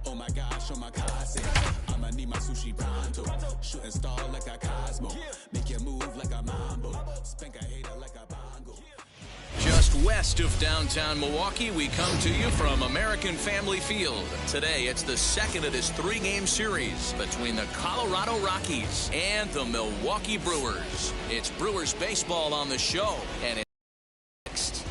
Oh my gosh, oh my gosh, I'ma need my sushi pronto. Shooting star like a Cosmo. Make you move like a mambo. Spank a hater like a bongo. Just west of downtown Milwaukee, we come to you from American Family Field. Today, it's the second of this three-game series between the Colorado Rockies and the Milwaukee Brewers. It's Brewers baseball on the show, and it's next.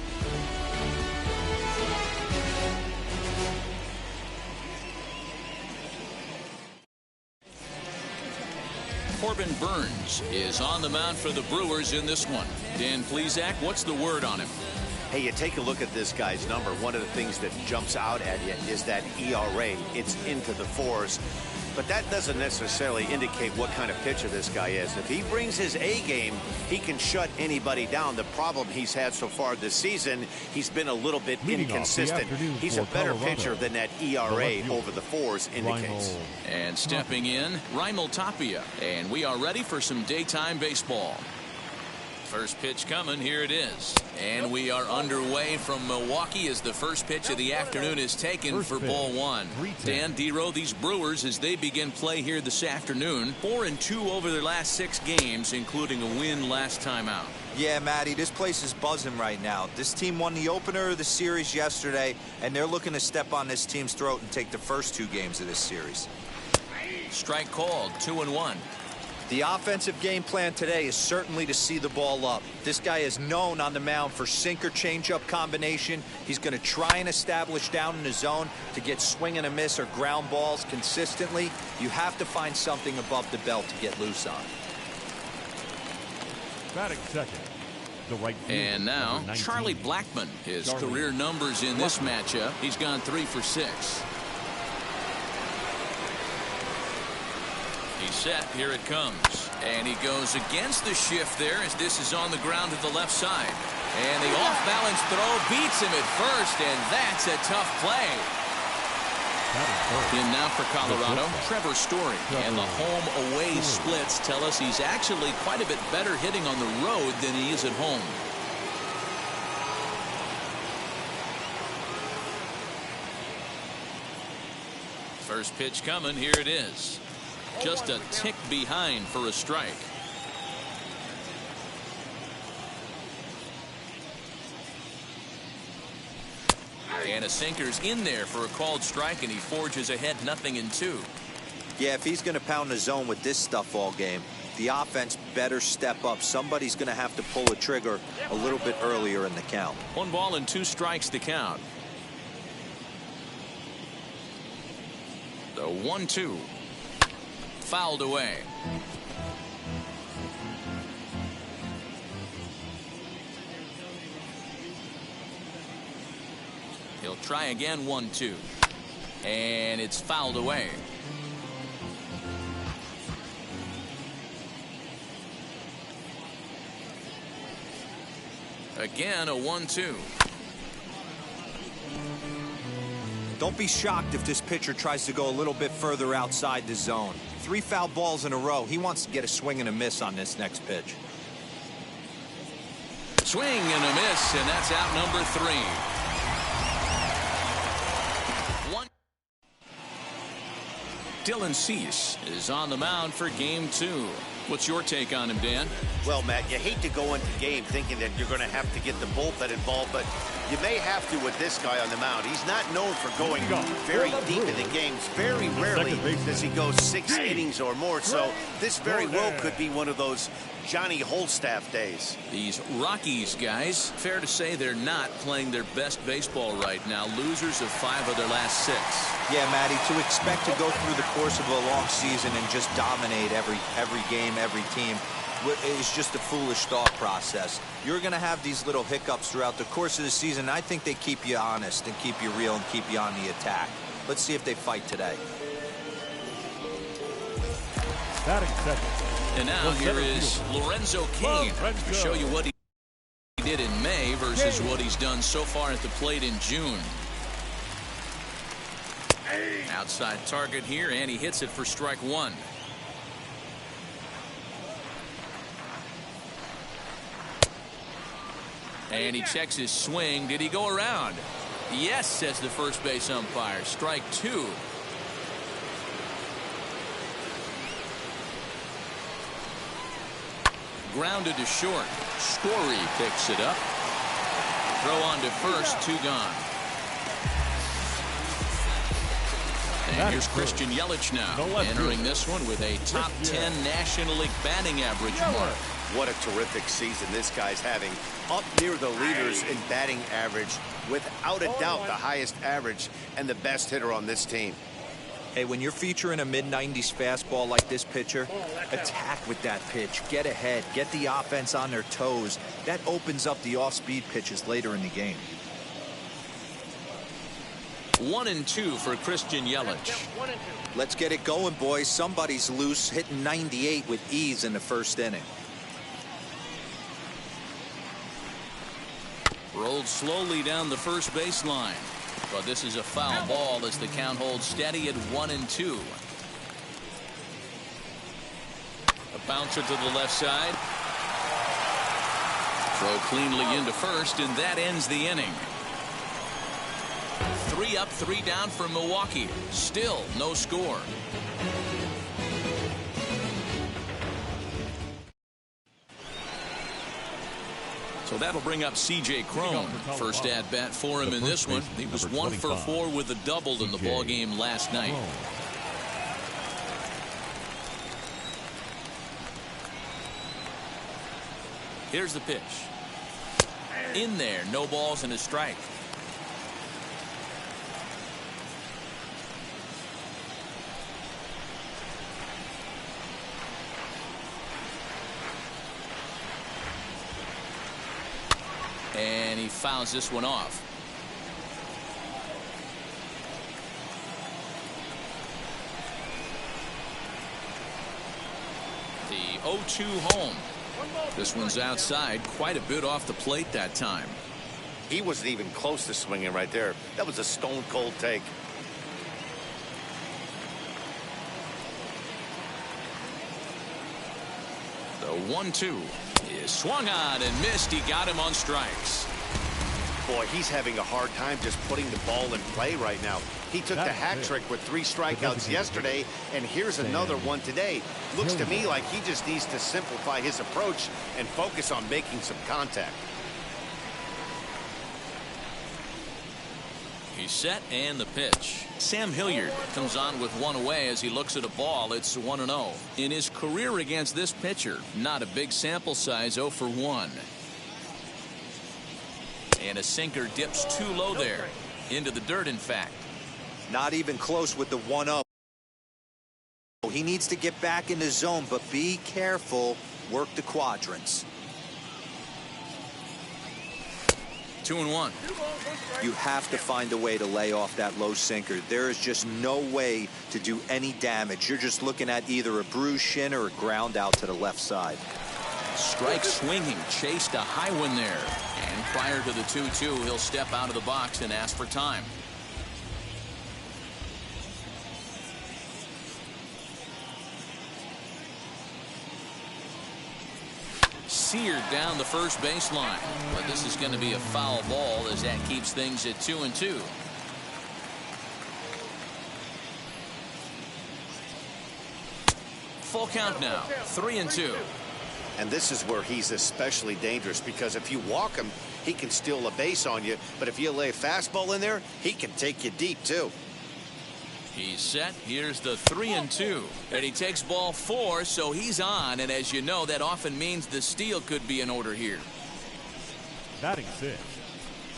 Corbin Burns is on the mound for the Brewers in this one. Dan Plesac, what's the word on him? Hey, you take a look at this guy's number. One of the things that jumps out at you is that ERA. It's into the fours. But that doesn't necessarily indicate what kind of pitcher this guy is. If he brings his A game, he can shut anybody down. The problem he's had so far this season, he's been a little bit inconsistent. He's a better pitcher than that ERA over the fours indicates. And stepping in, Raimel Tapia. And we are ready for some daytime baseball. First pitch coming, here it is. And we are underway from Milwaukee as the first pitch of the afternoon is taken for ball one. Dan Dero, these Brewers, as they begin play here this afternoon, 4-2 over their last 6 games, including a win last time out. Yeah, Matty, this place is buzzing right now. This team won the opener of the series yesterday, and they're looking to step on this team's throat and take the first 2 games of this series. Strike called, 2-1. The offensive game plan today is certainly to see the ball up. This guy is known on the mound for sinker changeup combination. He's going to try and establish down in the zone to get swing and a miss or ground balls consistently. You have to find something above the belt to get loose on. Batting second, the right fielder, and now Charlie Blackmon. His career numbers in this matchup, he's gone 3 for 6. He's set. Here it comes. And he goes against the shift there as this is on the ground to the left side. And the off-balance throw beats him at first, and that's a tough play. In now for Colorado, Trevor Story. And the home-away splits tell us he's actually quite a bit better hitting on the road than he is at home. First pitch coming. Here it is. Just a tick behind for a strike. And a sinker's in there for a called strike, and he forges ahead 0-2. Yeah, if he's going to pound the zone with this stuff all game, the offense better step up. Somebody's going to have to pull the trigger a little bit earlier in the count. 1 ball and 2 strikes to count. The 1-2. Fouled away. He'll try again. 1-2. And it's fouled away. Again, a 1-2. Don't be shocked if this pitcher tries to go a little bit further outside the zone. 3 foul balls in a row. He wants to get a swing and a miss on this next pitch. Swing and a miss, and that's out number 3. Dylan Cease is on the mound for game 2. What's your take on him, Dan? Well, Matt, you hate to go into game thinking that you're going to have to get the bullpen involved, but you may have to with this guy on the mound. He's not known for going very deep in the games. Very rarely does he go 6 innings or more, so this very well could be one of those Johnny Holstaff days. These Rockies guys, fair to say they're not playing their best baseball right now. Losers of 5 of their last 6. Yeah, Matty, to expect to go through the course of a long season and just dominate every game, every team, is just a foolish thought process. You're going to have these little hiccups throughout the course of the season. I think they keep you honest and keep you real and keep you on the attack. Let's see if they fight today. Batting second. And now here is Lorenzo Cain to show you what he did in May versus what he's done so far at the plate in June. Outside target here, and he hits it for strike 1. And he checks his swing. Did he go around? Yes, says the first base umpire. Strike 2. grounded to short. Story picks it up. Throw on to first, 2 gone. And here's Christian Yelich now, entering this one with a top 10 National League batting average mark. What a terrific season this guy's having. Up near the leaders in batting average. Without a doubt, the highest average and the best hitter on this team. Hey, when you're featuring a mid-90s fastball like this pitcher, attack with that pitch. Get ahead. Get the offense on their toes. That opens up the off-speed pitches later in the game. 1-2 for Christian Yelich. Let's get it going, boys. Somebody's loose, hitting 98 with ease in the first inning. Rolled slowly down the first baseline. But this is a foul ball as the count holds steady at 1-2. A bouncer to the left side. Throw cleanly into first, and that ends the inning. 3 up, 3 down for Milwaukee. Still no score. So that'll bring up C.J. Cron. First at bat for him in this one. He was 1 for 4 with a double in the ball game last night. Here's the pitch. In there, no balls and a strike. And he fouls this one off. The 0-2 home. This one's outside, quite a bit off the plate that time. He wasn't even close to swinging right there. That was a stone cold take. The 1-2 is swung on and missed. He got him on strikes. Boy, he's having a hard time just putting the ball in play right now. He took the hat trick with 3 strikeouts yesterday, and here's another one today. Looks to me like he just needs to simplify his approach and focus on making some contact. He's set, and the pitch. Sam Hilliard comes on with 1 away as he looks at a ball. It's 1-0. In his career against this pitcher, not a big sample size, 0 for 1. And a sinker dips too low there. Into the dirt, in fact. Not even close with the 1-0. He needs to get back in the zone, but be careful. Work the quadrants. 2-1. You have to find a way to lay off that low sinker. There is just no way to do any damage. You're just looking at either a bruised shin or a ground out to the left side. Strike swinging, chased a high one there. And prior to the 2-2, he'll step out of the box and ask for time. Seared down the first baseline. But this is going to be a foul ball as that keeps things at 2-2. Full count now, 3-2. And this is where he's especially dangerous, because if you walk him, he can steal a base on you. But if you lay a fastball in there, he can take you deep, too. He's set. Here's the 3-2. And he takes ball 4, so he's on. And as you know, that often means the steal could be in order here. Batting 6,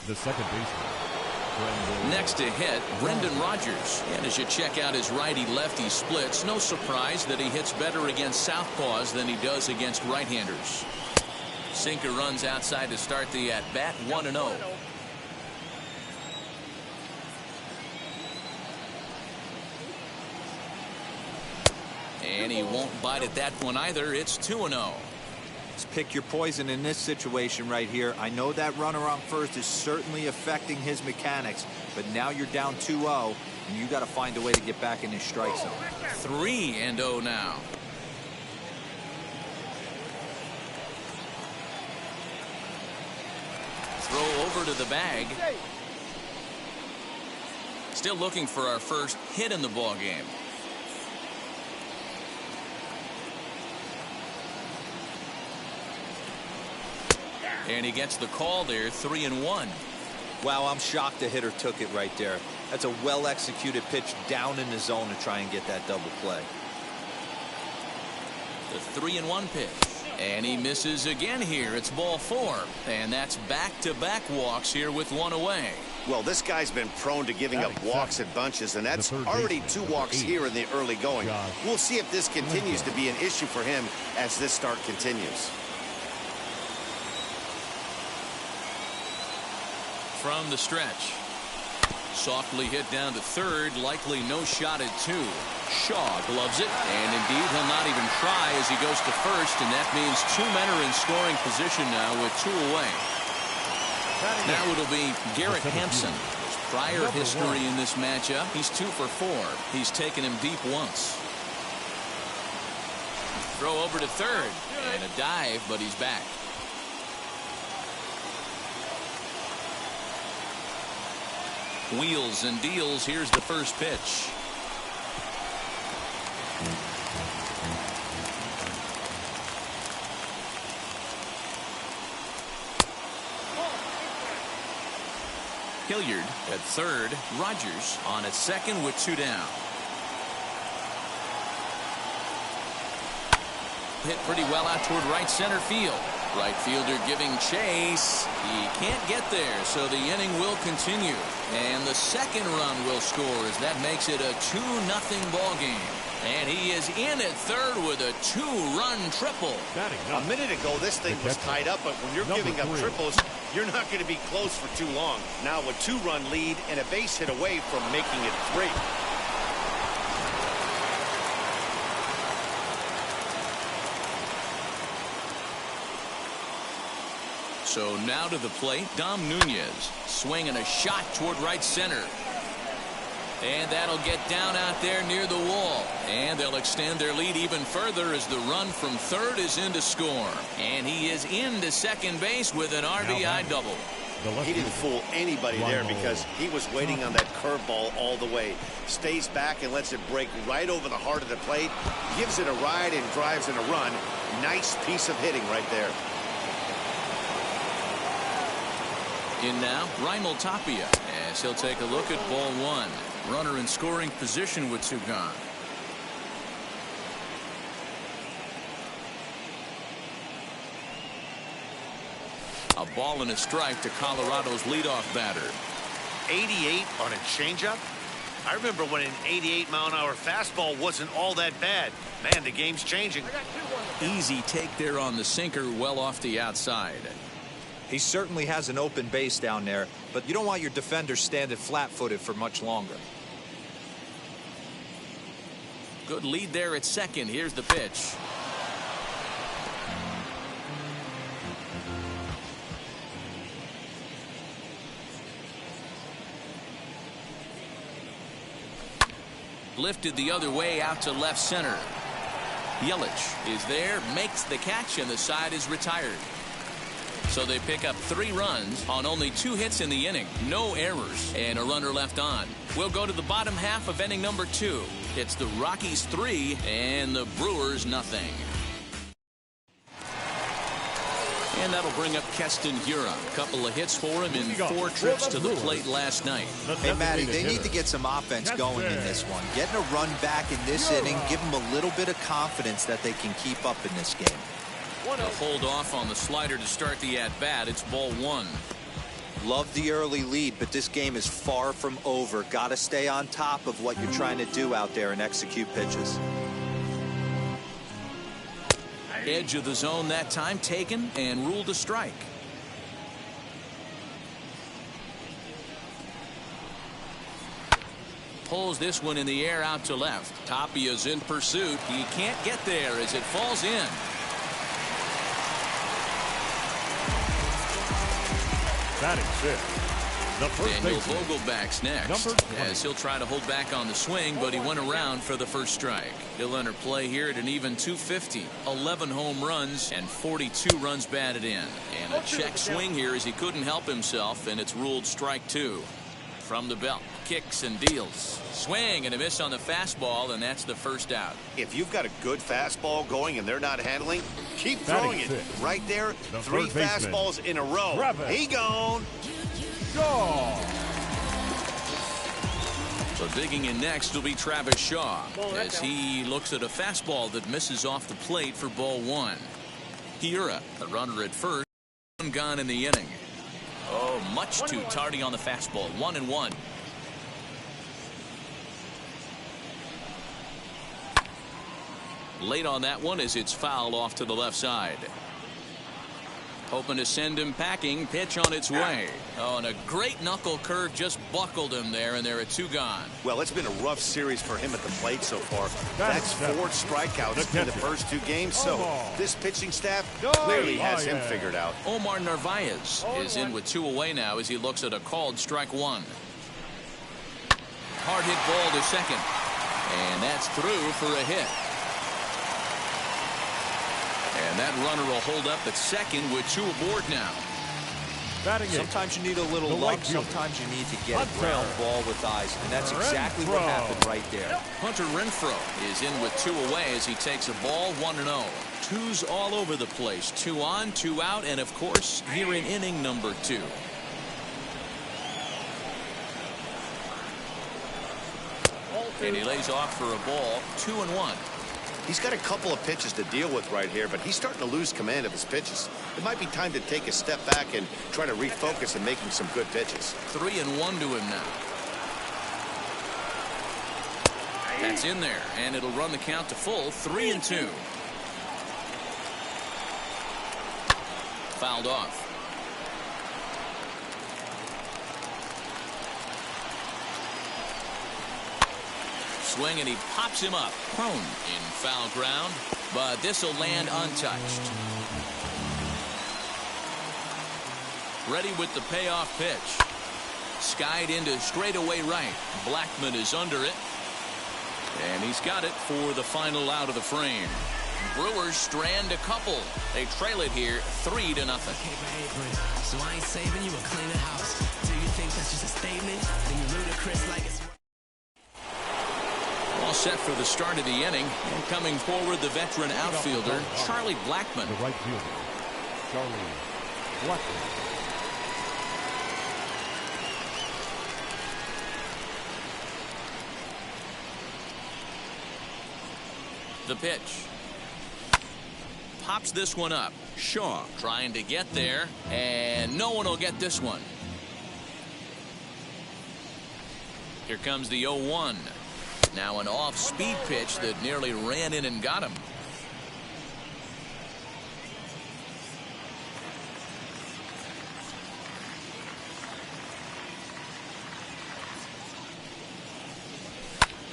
the second baseman. Next to hit, Brendan Rodgers. And as you check out his righty-lefty splits, no surprise that he hits better against southpaws than he does against right-handers. Sinker runs outside to start the at-bat, 1-0. And he won't bite at that one either. It's 2-0. Let's pick your poison in this situation right here. I know that runner on first is certainly affecting his mechanics, but now you're down 2-0, and you got to find a way to get back in his strike zone. 3-0 now. Throw over to the bag. Still looking for our first hit in the ball game. And he gets the call there, 3-1. Wow, I'm shocked the hitter took it right there. That's a well-executed pitch down in the zone to try and get that double play. The 3-1 pitch. And he misses again here. It's ball 4. And that's back-to-back walks here with one away. Well, this guy's been prone to giving up walks in bunches, and that's already 2 walks here in the early going. We'll see if this continues to be an issue for him as this start continues. From the stretch. Softly hit down to third, likely no shot at 2. Shaw gloves it, and indeed he'll not even try as he goes to first, and that means 2 men are in scoring position now with 2 away. Now it'll be Garrett Hampson. His prior history in this matchup, he's 2 for 4. He's taken him deep once. Throw over to third, and a dive, but he's back. Wheels and deals. Here's the first pitch. Hilliard at third. Rogers on at second with 2 down. Hit pretty well out toward right center field. Right fielder giving chase. He can't get there, so the inning will continue. And the second run will score as that makes it a 2-0 ball game. And he is in at third with a 2-run triple. A minute ago, this thing was tied up, but when you're giving up triples, you're not going to be close for too long. Now a 2-run lead and a base hit away from making it 3. So now to the plate, Dom Nunez swinging a shot toward right center. And that'll get down out there near the wall. And they'll extend their lead even further as the run from third is in to score. And he is into second base with an RBI double. He didn't fool anybody there because he was waiting on that curveball all the way. Stays back and lets it break right over the heart of the plate. Gives it a ride and drives in a run. Nice piece of hitting right there. In now, Raimel Tapia, as he'll take a look at ball 1. Runner in scoring position with 2 gone. A ball and a strike to Colorado's leadoff batter. 88 on a changeup? I remember when an 88-mile-an-hour fastball wasn't all that bad. Man, the game's changing. Easy take there on the sinker, well off the outside. He certainly has an open base down there, but you don't want your defender standing flat-footed for much longer. Good lead there at second. Here's the pitch. Lifted the other way out to left center. Yelich is there, makes the catch, and the side is retired. So they pick up 3 runs on only 2 hits in the inning. No errors and a runner left on. We'll go to the bottom half of inning number 2. It's the Rockies 3 and the Brewers nothing. And that'll bring up Keston Hiura. A couple of hits for him in 4 trips to the plate last night. Hey, Matty, they need to get some offense going in this one. Getting a run back in this inning, give them a little bit of confidence that they can keep up in this game. They'll hold off on the slider to start the at-bat. It's ball 1. Love the early lead, but this game is far from over. Got to stay on top of what you're trying to do out there and execute pitches. Edge of the zone that time taken and ruled a strike. Pulls this one in the air out to left. Tapia's in pursuit. He can't get there as it falls in. Batting 6th, the first Daniel baseman, Vogelback's next, as he'll try to hold back on the swing, but he went around for the first strike. He'll enter play here at an even 250, 11 home runs and 42 runs batted in. And a check swing here as he couldn't help himself, and it's ruled strike 2. From the belt, kicks and deals. Swing and a miss on the fastball, and that's the first out. If you've got a good fastball going and they're not handling, keep throwing it. Right there, three fastballs in a row. He gone. Shaw. So digging in next will be Travis Shaw as he looks at a fastball that misses off the plate for ball one. Hiura, the runner at first, one gone in the inning. Oh, much too tardy on the fastball. 1-1. Late on that one as it's fouled off to the left side. Hoping to send him packing. Pitch on its way. Oh, and a great knuckle curve just buckled him there, and there are two gone. Well, it's been a rough series for him at the plate so far. That's 4 strikeouts in the first 2 games, so this pitching staff clearly has him figured out. Omar Narvaez is in with 2 away now as he looks at a called strike 1. Hard hit ball to second, and that's through for a hit. And that runner will hold up at second with 2 aboard now. Sometimes you need a little luck. Sometimes you need to get a ground ball with eyes. And that's exactly what happened right there. Hunter Renfroe is in with 2 away as he takes a ball 1-0. 2's all over the place. 2 on, 2 out, and of course here in inning number 2. And he lays off for a ball. 2-1. He's got a couple of pitches to deal with right here, but he's starting to lose command of his pitches. It might be time to take a step back and try to refocus and making some good pitches. 3-1 to him now. That's in there, and it'll run the count to full. 3-2. Fouled off. Swing, and he pops him up. Prone in foul ground, but this will land untouched. Ready with the payoff pitch. Skied into straightaway right. Blackman is under it, and he's got it for the final out of the frame. Brewers strand a couple. They trail it here 3-0. So I ain't saving you a cleaner house. Do you think that's just a statement? Then you ludicrous like it's all set for the start of the inning, and coming forward the veteran outfielder Charlie Blackman. The right fielder, Charlie Blackman. The pitch. Pops this one up. Shaw trying to get there, and no one will get this one. Here comes the 0-1. Now an off-speed pitch that nearly ran in and got him.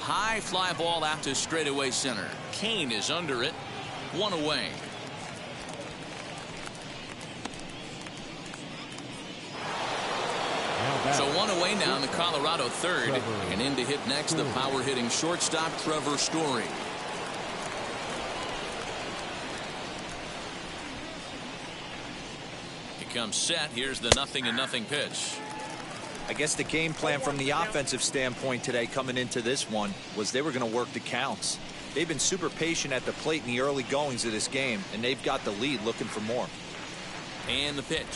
High fly ball out to straightaway center. Kane is under it. 1 away. So 1 away now in the Colorado third, and in to hit next the power hitting shortstop Trevor Story. He comes set. Here's the 0-0 pitch. I guess the game plan from the offensive standpoint today coming into this one was they were going to work the counts. They've been super patient at the plate in the early goings of this game, and they've got the lead looking for more. And the pitch.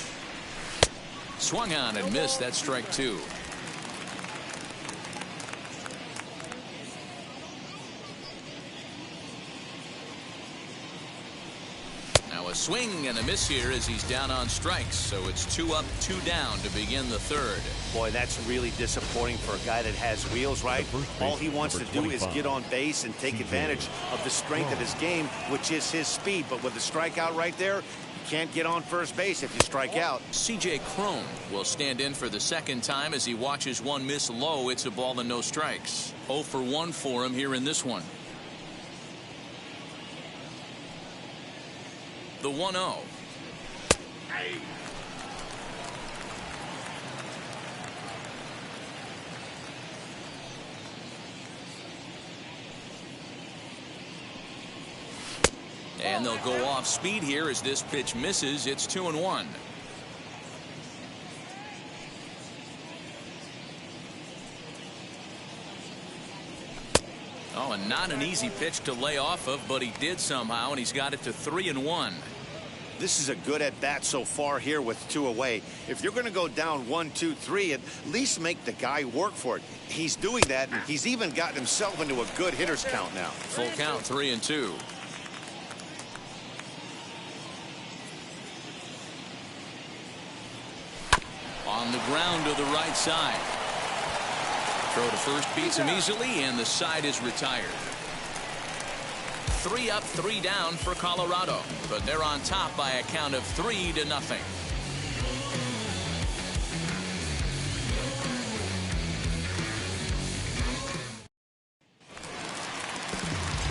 Swung on and missed. That's strike 2. Now a swing and a miss here as he's down on strikes. So it's 2 up, 2 down to begin the third. Boy, that's really disappointing for a guy that has wheels, right? All he wants to do is get on base and take advantage of the strength of his game, which is his speed. But with the strikeout right there, can't get on first base if you strike out. C.J. Cron will stand in for the second time as he watches one miss low. It's a ball and no strikes. 0 for 1 for him here in this one. The 1-0. And they'll go off speed here as this pitch misses. It's 2-1. Not an easy pitch to lay off of, but he did somehow, and he's got it to 3-1. This is a good at bat so far here with 2 away. If you're going to go down 1, 2, 3, at least make the guy work for it. He's doing that, and he's even gotten himself into a good hitter's count now. Full count, 3-2. On the ground to the right side. Throw to first beats him easily, and the side is retired. 3 up, 3 down for Colorado, but they're on top by a count of 3-0.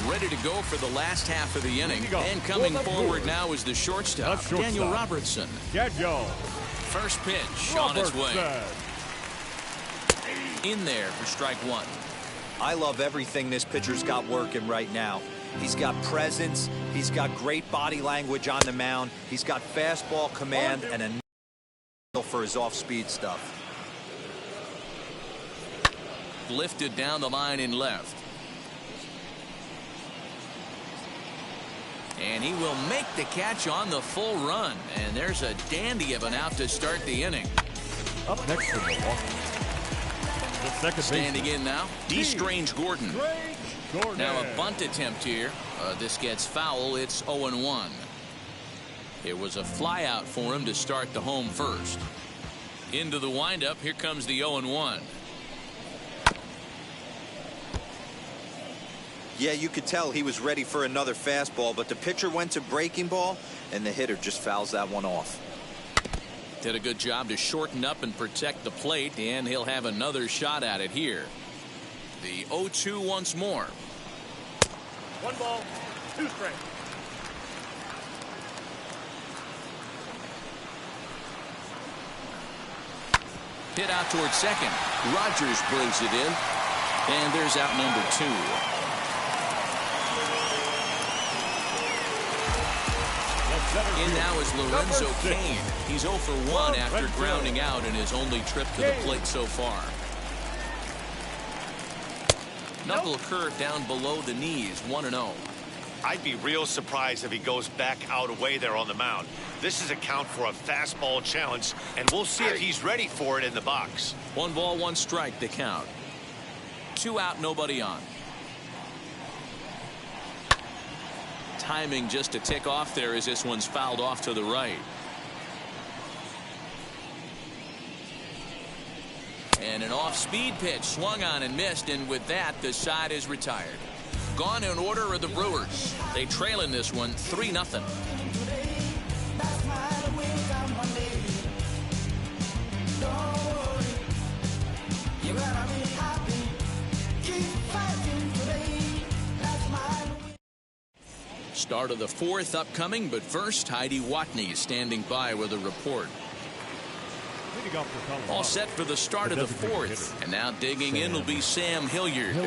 Ready to go for the last half of the inning, and coming forward now is the shortstop, Daniel Robertson. First pitch on its way. In there for strike 1. I love everything this pitcher's got working right now. He's got presence. He's got great body language on the mound. He's got fastball command and a for his off-speed stuff. Lifted down the line in left. And he will make the catch on the full run. And there's a dandy of an out to start the inning. Up next for Milwaukee, the second Standing baseman, in now, D. Strange Gordon. Now a bunt attempt here. This gets foul. It's 0-1. It was a fly out for him to start the home first. Into the windup. Here comes the 0-1. Yeah, you could tell he was ready for another fastball, but the pitcher went to breaking ball, and the hitter just fouls that one off. Did a good job to shorten up and protect the plate, and he'll have another shot at it here. The 0-2 once more. 1 ball, 2 strikes. Hit out towards second. Rogers brings it in, and there's out number 2. In now is Lorenzo Cain. He's 0 for 1 after grounding out in his only trip to the plate so far. Knuckle curve down below the knees, 1-0. I'd be real surprised if he goes back out away there on the mound. This is a count for a fastball challenge, and we'll see if he's ready for it in the box. 1 ball, 1 strike, the count. 2 out, nobody on. Timing just to tick off there as this one's fouled off to the right. And an off-speed pitch swung on and missed, and with that the side is retired. Gone in order are the Brewers. They trail in this one 3-0. Start of the 4th upcoming, but first Heidi Watney standing by with a report. All set for the start of the 4th, and now digging in will be Sam Hilliard.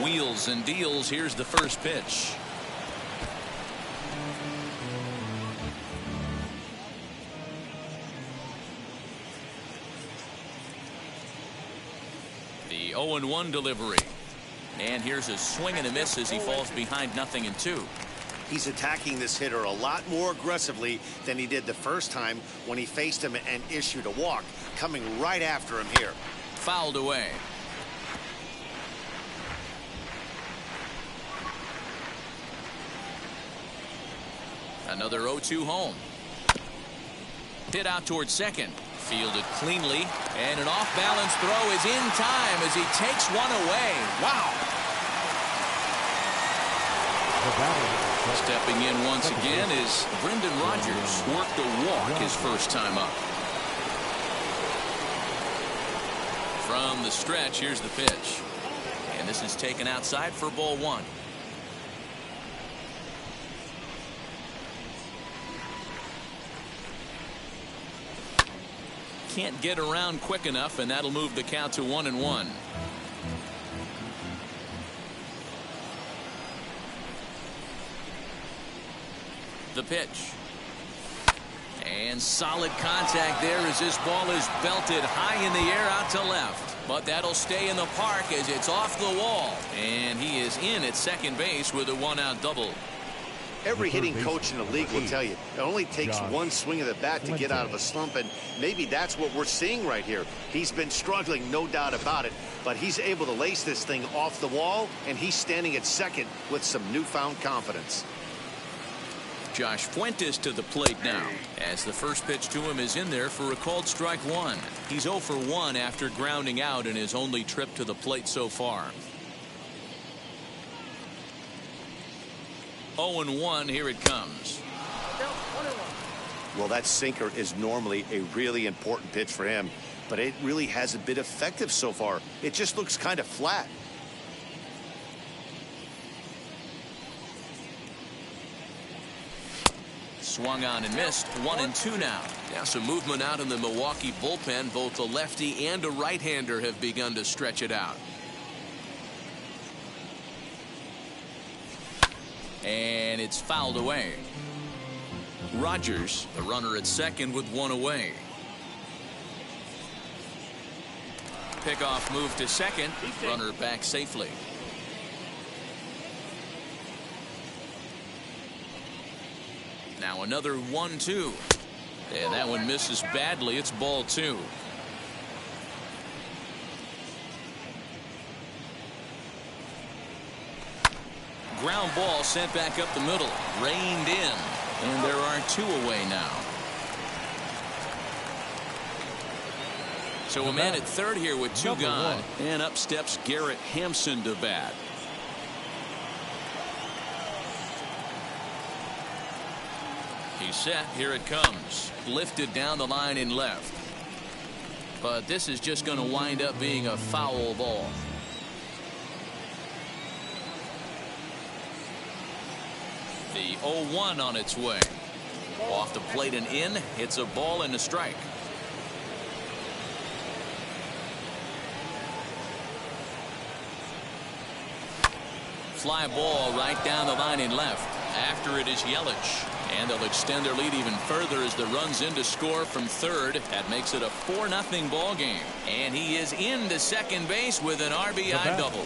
Wheels and deals. Here's the first pitch. The 0-1 delivery. And here's a swing and a miss as he falls behind 0-2. He's attacking this hitter a lot more aggressively than he did the first time when he faced him and issued a walk. Coming right after him here. Fouled away. Another 0-2 home. Hit out towards second. Fielded cleanly, and an off-balance throw is in time as he takes one away. Wow. Stepping in once again is Brendan Rodgers. Worked a walk his first time up. From the stretch, here's the pitch. And this is taken outside for ball 1. Can't get around quick enough, and that'll move the count to 1-1. The pitch. And solid contact there as this ball is belted high in the air out to left. But that'll stay in the park as it's off the wall. And he is in at second base with a one-out double. Every hitting coach in the league will tell you it only takes one swing of the bat to get out of a slump, and maybe that's what we're seeing right here. He's been struggling, no doubt about it, but he's able to lace this thing off the wall, and he's standing at second with some newfound confidence. Josh Fuentes to the plate now, as the first pitch to him is in there for a called strike one. He's 0 for 1 after grounding out in his only trip to the plate so far. 0-1, here it comes. Well, that sinker is normally a really important pitch for him, but it really hasn't been effective so far. It just looks kind of flat. Swung on and missed. 1-2 now. Now some movement out in the Milwaukee bullpen. Both a lefty and a right-hander have begun to stretch it out. And it's fouled away. Rogers, the runner at second with one away. Pickoff move to second. Runner back safely. Now another 1-2. And that one misses badly. It's ball 2. Ground ball sent back up the middle. Reined in. And there are 2 away now. So a man at third here with 2 gone. And up steps Garrett Hampson to bat. He's set. Here it comes. Lifted down the line in left. But this is just going to wind up being a foul ball. The 0-1 on its way. Off the plate and in. It's a ball and a strike. Fly ball right down the line in left. After it is Yelich. And they'll extend their lead even further as the runs in to score from third. That makes it a 4-0 ball game. And he is into second base with an RBI double.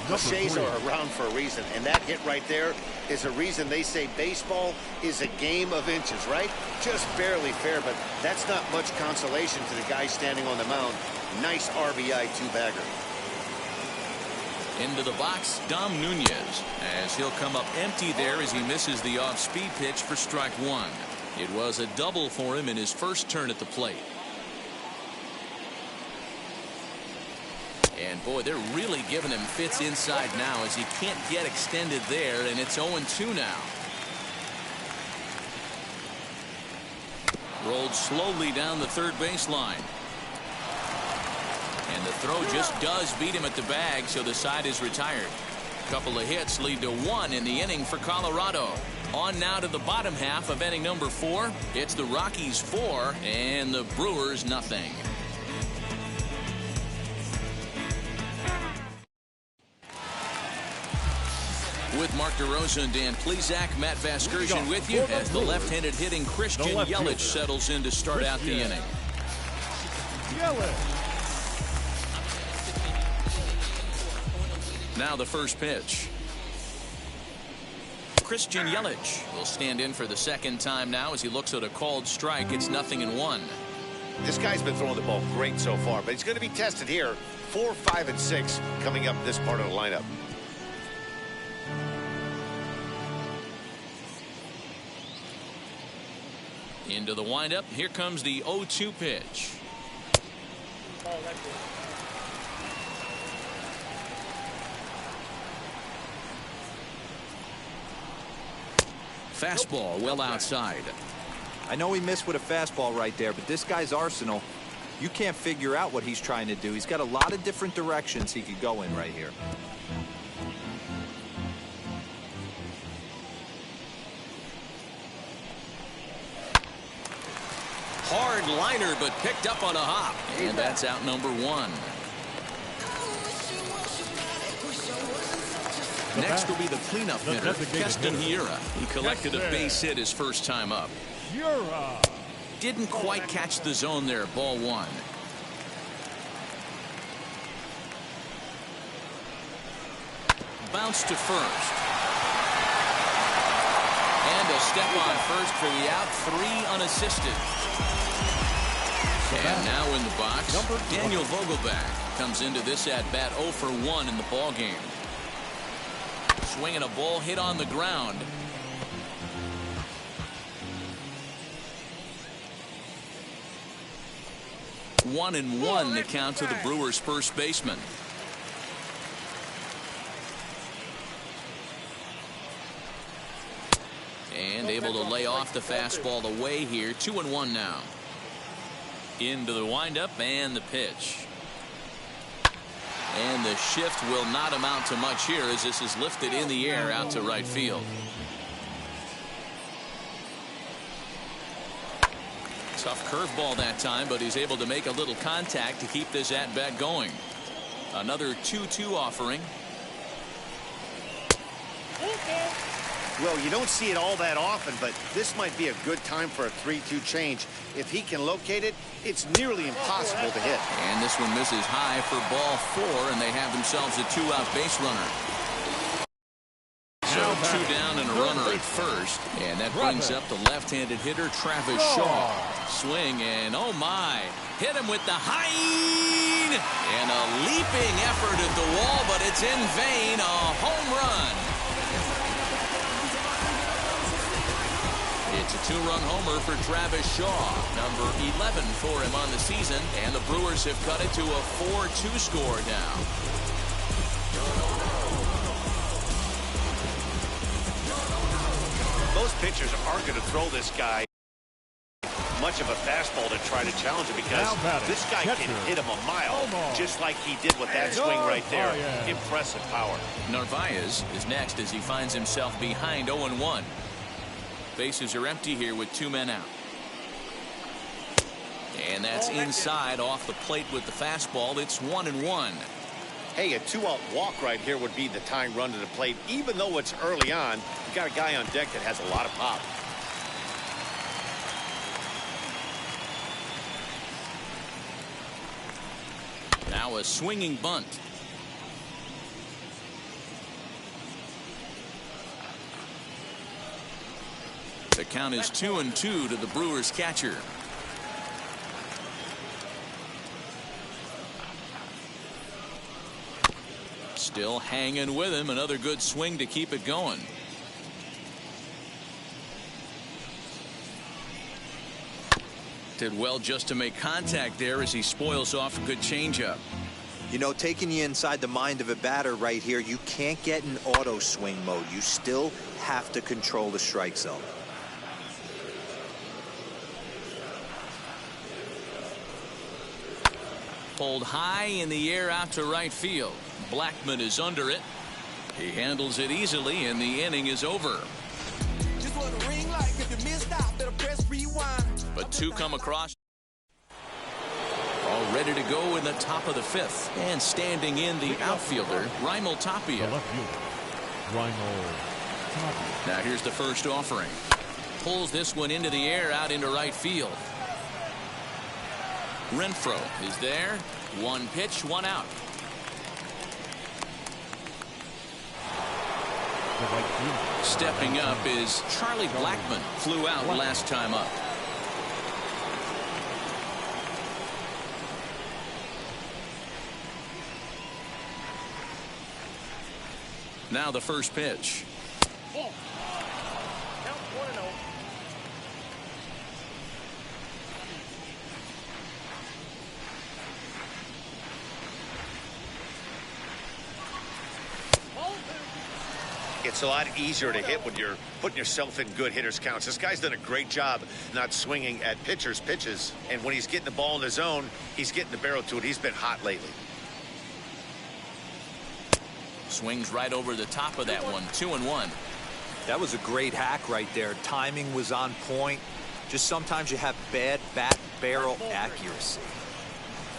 Cliches are around for a reason, and that hit right there is a reason they say baseball is a game of inches, right? Just barely fair, but that's not much consolation to the guy standing on the mound. Nice RBI two-bagger. Into the box, Dom Nunez, as he'll come up empty there as he misses the off-speed pitch for strike 1. It was a double for him in his first turn at the plate. And boy, they're really giving him fits inside now as he can't get extended there, and it's 0-2 now. Rolled slowly down the third baseline. And the throw just does beat him at the bag, so the side is retired. A couple of hits lead to 1 in the inning for Colorado. On now to the bottom half of inning number 4. It's the Rockies 4 and the Brewers nothing. With Mark DeRosa and Dan Plesac, Matt Vasgersian with you as the left-handed hitting Christian Yelich settles in to start out the inning. Now the first pitch. Christian Yelich will stand in for the second time now as he looks at a called strike. It's 0-1. This guy's been throwing the ball great so far, but he's going to be tested here. 4, 5, and 6 coming up this part of the lineup. Into the windup. Here comes the 0-2 pitch. Fastball well outside. I know he missed with a fastball right there, but this guy's arsenal, you can't figure out what he's trying to do. He's got a lot of different directions he could go in right here. Hard liner, but picked up on a hop. And that's out number 1. Next will be the cleanup hitter, Keston Hiura. He collected a base hit his first time up. Didn't quite catch the zone there, ball 1. bounce to first. And a step on first for the out, 3 unassisted. And now in the box, Daniel Vogelback comes into this at-bat 0 for 1 in the ballgame. Swinging a ball hit on the ground. One and one the count to the Brewers' first baseman. And able to lay off the fastball away here. 2-1 now. Into the windup and the pitch. And the shift will not amount to much here as this is lifted in the air out to right field. Tough curveball that time, but he's able to make a little contact to keep this at-bat going. Another 2-2 offering. Well, you don't see it all that often, but this might be a good time for a 3-2 change. If he can locate it, it's nearly impossible to hit. And this one misses high for ball 4, and they have themselves a 2-out base runner. So 2 down and a runner at first, and that brings up the left-handed hitter Travis Shaw. Swing, and oh my, hit him with the high, and a leaping effort at the wall, but it's in vain. A home run. It's a 2-run homer for Travis Shaw, number 11 for him on the season, and the Brewers have cut it to a 4-2 score now. Most pitchers aren't going to throw this guy much of a fastball to try to challenge him because this guy can hit him a mile, just like he did with that swing right there. Impressive power. Narvaez is next as he finds himself behind 0-1. Bases are empty here with 2 men out. And that's inside off the plate with the fastball. It's 1-1. Hey, a 2-out walk right here would be the tying run to the plate. Even though it's early on, you got a guy on deck that has a lot of pop. Now a swinging bunt. The count is 2-2 to the Brewers catcher. Still hanging with him. Another good swing to keep it going. Did well just to make contact there as he spoils off a good changeup. You know, taking you inside the mind of a batter right here, you can't get in auto swing mode. You still have to control the strike zone. Pulled high in the air out to right field. Blackman is under it. He handles it easily, and the inning is over. But 2 come across. All ready to go in the top of the 5th. And standing in the outfielder, Rockies Tapia. Now here's the first offering. Pulls this one into the air out into right field. Renfroe is there. 1 pitch, 1 out. Stepping up is Charlie Blackman. Flew out last time up. Now the first pitch. It's a lot easier to hit when you're putting yourself in good hitters counts. This guy's done a great job not swinging at pitchers' pitches. And when he's getting the ball in the zone, he's getting the barrel to it. He's been hot lately. Swings right over the top of that one. 2-1. That was a great hack right there. Timing was on point. Just sometimes you have bad bat barrel accuracy.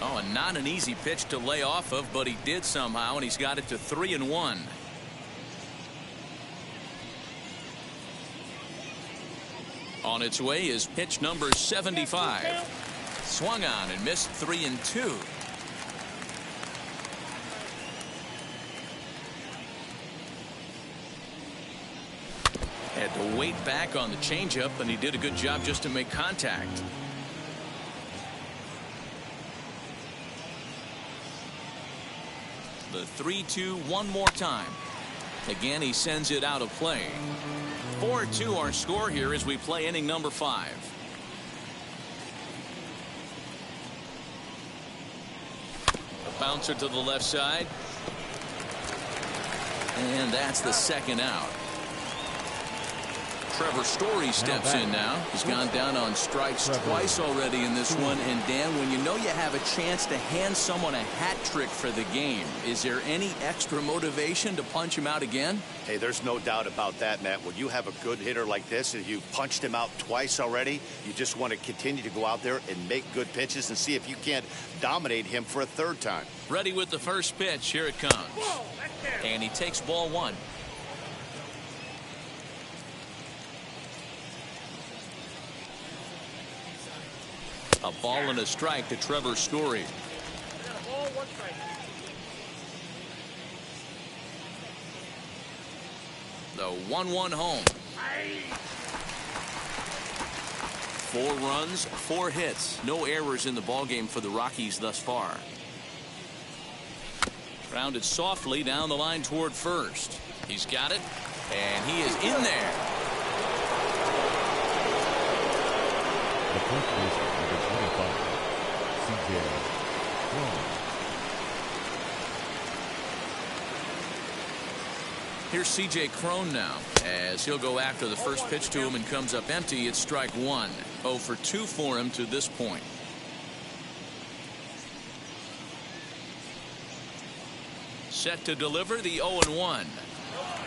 Oh, and not an easy pitch to lay off of, but he did somehow, and he's got it to 3-1. On its way is pitch number 75. Swung on and missed 3-2. Had to wait back on the changeup, and he did a good job just to make contact. The 3-2 one more time. Again, he sends it out of play. 4-2 our score here as we play inning number 5. A bouncer to the left side. And that's the second out. Trevor Story steps in now. He's gone down on strikes twice already in this one. And Dan, when you know you have a chance to hand someone a hat trick for the game, is there any extra motivation to punch him out again? Hey, there's no doubt about that, Matt. When you have a good hitter like this and you've punched him out twice already, you just want to continue to go out there and make good pitches and see if you can't dominate him for a third time. Ready with the first pitch. Here it comes. And he takes ball 1. A ball and a strike to Trevor Story. The 1-1 home. 4 runs, 4 hits, no errors in the ballgame for the Rockies thus far. Grounded softly down the line toward first. He's got it, and he is in there. The first baseman, number 25, C.J. Crone. Here's C.J. Crone now, as he'll go after the first pitch to him and comes up empty. It's strike 1. 0 for 2 for him to this point. Set to deliver the 0-1.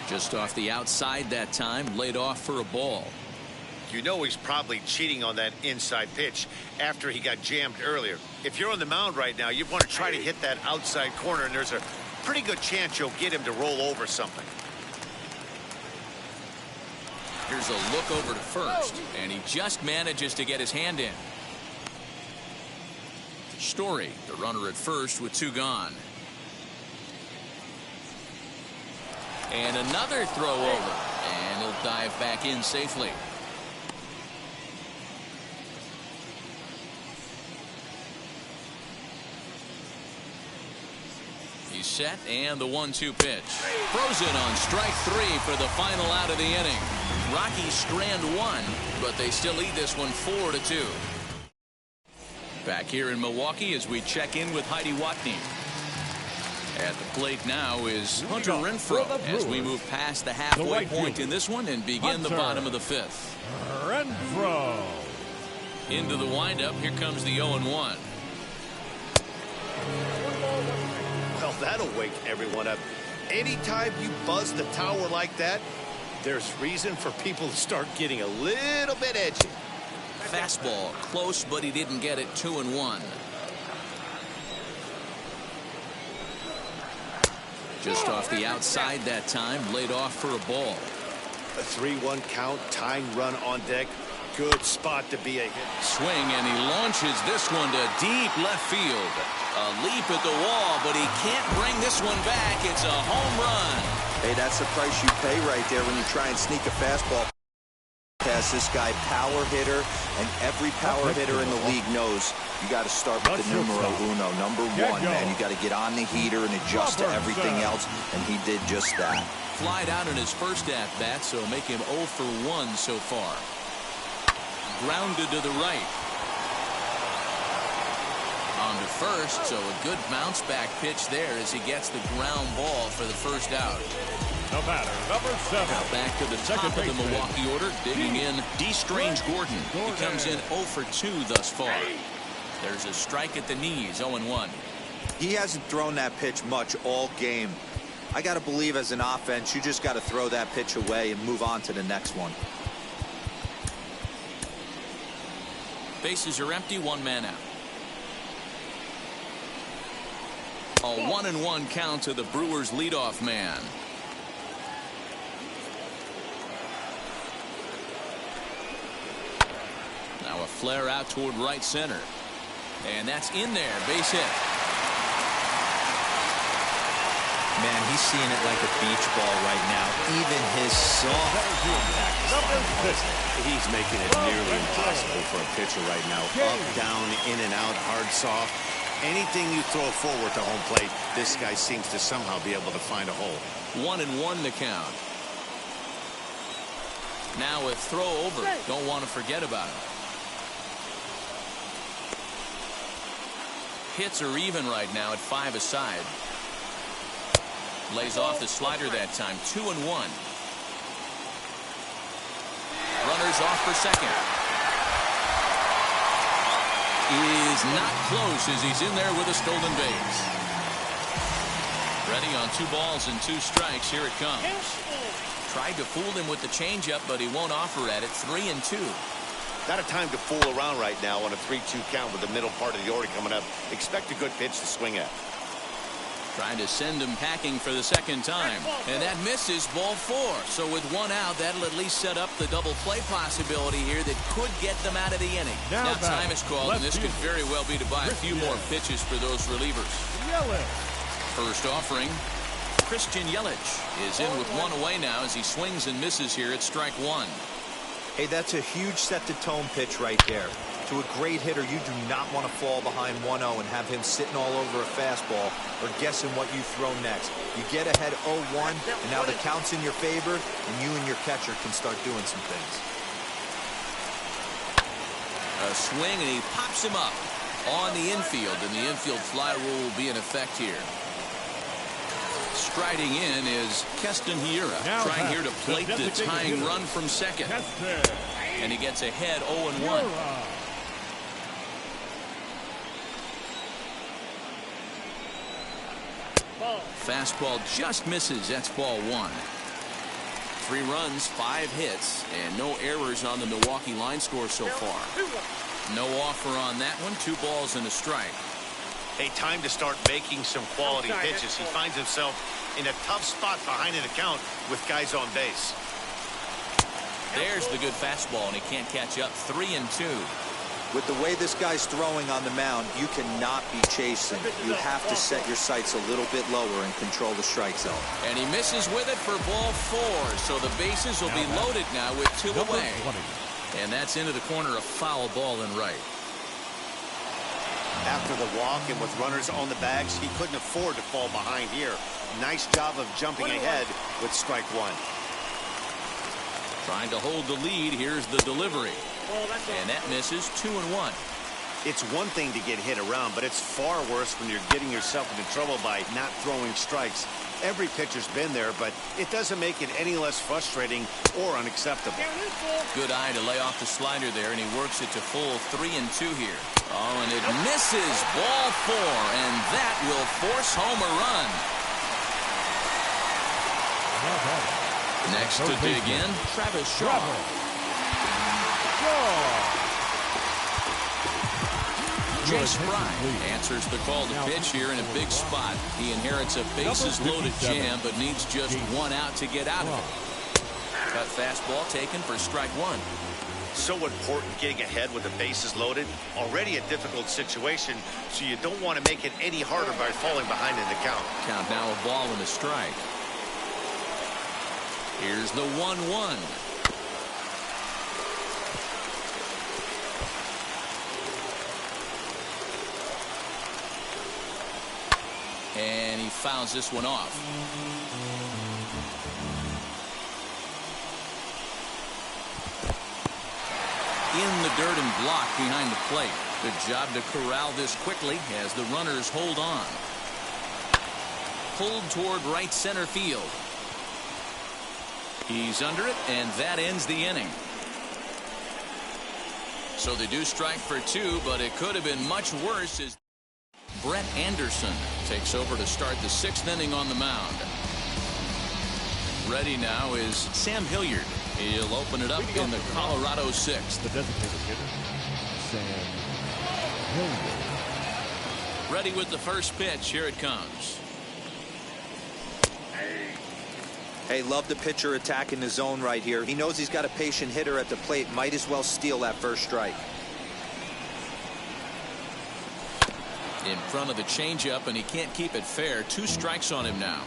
Just off the outside that time, laid off for a ball. You know he's probably cheating on that inside pitch after he got jammed earlier. If you're on the mound right now, you want to try to hit that outside corner, and there's a pretty good chance you'll get him to roll over something. Here's a look over to first, and he just manages to get his hand in. Story, the runner at first with 2 gone. And another throw over, and he'll dive back in safely. He's set, and the 1-2 pitch. Frozen on strike 3 for the final out of the inning. Rockies strand 1, but they still lead this one 4-2. Back here in Milwaukee as we check in with Heidi Watney. At the plate now is Hunter Renfroe as we move past the halfway point in this one and begin the bottom of the 5th. Renfroe. Into the windup. Here comes the 0-1. Well, that'll wake everyone up. Anytime you buzz the tower like that, there's reason for people to start getting a little bit edgy. Fastball close, but he didn't get it. 2-1. Just off the outside that time, laid off for a ball. A 3-1 count, tying run on deck. Good spot to be a hit. Swing, and he launches this one to deep left field. A leap at the wall, but he can't bring this one back. It's a home run. Hey, that's the price you pay right there when you try and sneak a fastball past this guy. Power hitter, and every power hitter in the league knows you got to start with the numero uno, number 1, man. You got to get on the heater and adjust to everything else, and he did just that. Flied out in his first at-bat, so make him 0 for 1 so far. Grounded to the right. On to first, so a good bounce back pitch there as he gets the ground ball for the first out. The batter, number 7. Now back to the top of the Milwaukee order, digging in D. Strange Gordon. He comes in 0 for 2 thus far. There's a strike at the knees, 0-1. He hasn't thrown that pitch much all game. I got to believe as an offense, you just got to throw that pitch away and move on to the next one. Bases are empty, 1 man out. A 1-1 count to the Brewers leadoff man. Now a flare out toward right center. And that's in there. Base hit. Man, he's seeing it like a beach ball right now. even his soft He's making it nearly impossible for a pitcher right now. Up, down, in and out, hard, soft. Anything you throw forward to home plate, this guy seems to somehow be able to find a hole. 1-1 the count. Now a throw over. Don't want to forget about him. Hits are even right now at 5 aside. Lays off the slider that time. 2-1. Runners off for second. Is not close as he's in there with a stolen base. Ready on 2 balls and 2 strikes. Here it comes. Tried to fool him with the changeup, but he won't offer at it. 3-2. Not a time to fool around right now on a 3-2 count with the middle part of the order coming up. Expect a good pitch to swing at. Trying to send him packing for the second time. And that misses, ball 4. So with 1 out, that'll at least set up the double play possibility here that could get them out of the inning. Now time is called, and this could very well be to buy a few more pitches for those relievers. First offering, Christian Yelich is in with 1 away now as he swings and misses here at strike 1. Hey, that's a huge set-the-tone pitch right there. To a great hitter, you do not want to fall behind 1-0 and have him sitting all over a fastball or guessing what you throw next. You get ahead 0-1, and now the count's in your favor, and you and your catcher can start doing some things. A swing, and he pops him up on the infield, and the infield fly rule will be in effect here. Striding in is Keston Hiura, trying here to plate the tying run from second. And he gets ahead 0-1. Fastball just misses. That's ball 1. 3 runs, 5 hits, and no errors on the Milwaukee line score so far. No offer on that one. 2 balls and a strike. Hey, time to start making some quality pitches. He finds himself in a tough spot behind an account with guys on base. There's the good fastball, and he can't catch up. 3-2. With the way this guy's throwing on the mound, you cannot be chasing. You have to set your sights a little bit lower and control the strike zone. And he misses with it for ball 4. So the bases will be loaded now with 2 away. And that's into the corner, a foul ball and right. After the walk and with runners on the bags, he couldn't afford to fall behind here. Nice job of jumping ahead with strike 1. Trying to hold the lead. Here's the delivery. And that misses. 2-1. It's one thing to get hit around, but it's far worse when you're getting yourself into trouble by not throwing strikes. Every pitcher's been there, but it doesn't make it any less frustrating or unacceptable. Good eye to lay off the slider there, and he works it to full 3-2 here. Oh, and it misses. Ball 4, and that will force home a run. Next to dig in, Travis Shaw. Chase Fry answers the call to pitch here in a big spot. He inherits a bases-loaded jam, but needs just 1 out to get out of it. Cut fastball taken for strike 1. So important getting ahead with the bases loaded. Already a difficult situation, so you don't want to make it any harder by falling behind in the count. Count now a ball and a strike. Here's the 1-1. And he fouls this one off. In the dirt and blocked behind the plate. Good job to corral this quickly as the runners hold on. Pulled toward right center field. He's under it, and that ends the inning. So they do strike for 2, but it could have been much worse as Brett Anderson takes over to start the 6th inning on the mound. Ready now is Sam Hilliard. He'll open it up in the Colorado 6th. The designated hitter, Sam Hilliard. Ready with the first pitch. Here it comes. Hey, love the pitcher attacking the zone right here. He knows he's got a patient hitter at the plate. Might as well steal that first strike. In front of the changeup, and he can't keep it fair. 2 strikes on him now.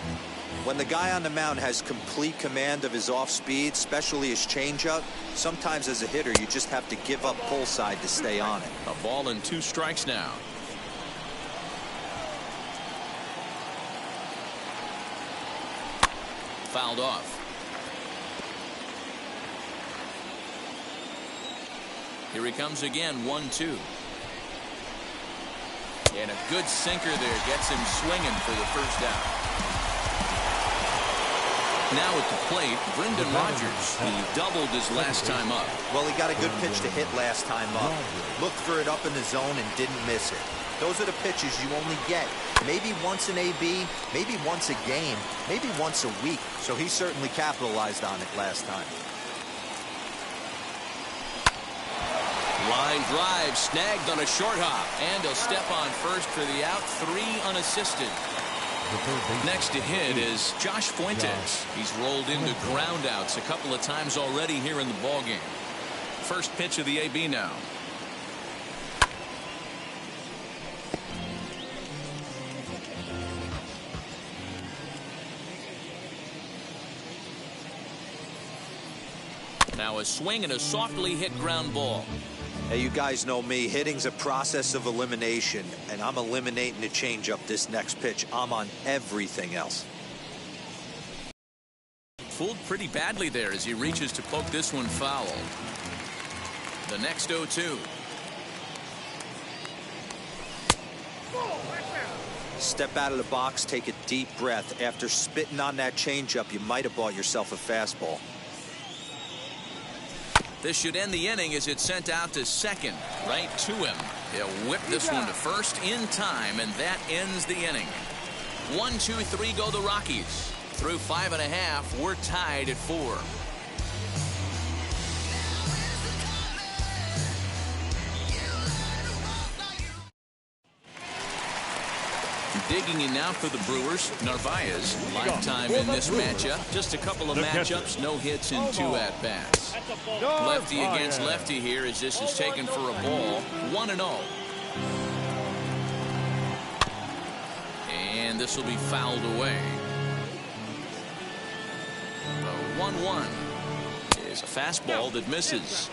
When the guy on the mound has complete command of his off speed, especially his changeup, sometimes as a hitter you just have to give up pull side to stay on it. A ball and 2 strikes now. Fouled off. Here he comes again, 1-2. And a good sinker there gets him swinging for the first out. Now at the plate, Brendan Rodgers. He doubled his last time up. Well, he got a good pitch to hit last time up. Looked for it up in the zone and didn't miss it. Those are the pitches you only get maybe once in AB, maybe once a game, maybe once a week. So he certainly capitalized on it last time. Line drive snagged on a short hop, and he'll step on first for the out. 3 unassisted. Next to hit is Josh Fuentes. He's rolled into ground outs a couple of times already here in the ballgame. First pitch of the AB now. Now a swing and a softly hit ground ball. Hey, you guys know me. Hitting's a process of elimination, and I'm eliminating the changeup this next pitch. I'm on everything else. Fooled pretty badly there as he reaches to poke this one foul. The next 0-2. Step out of the box, take a deep breath. After spitting on that changeup, you might have bought yourself a fastball. This should end the inning as it's sent out to second, right to him. He'll whip this one to first in time, and that ends the inning. 1, 2, 3 go the Rockies. Through 5.5, we're tied at 4. Digging in now for the Brewers, Narvaez. Lifetime in this matchup. Just a couple of matchups, no hits in 2 at-bats. Lefty against lefty here as this is taken for a ball. 1-0. And this will be fouled away. The 1-1 is a fastball that misses.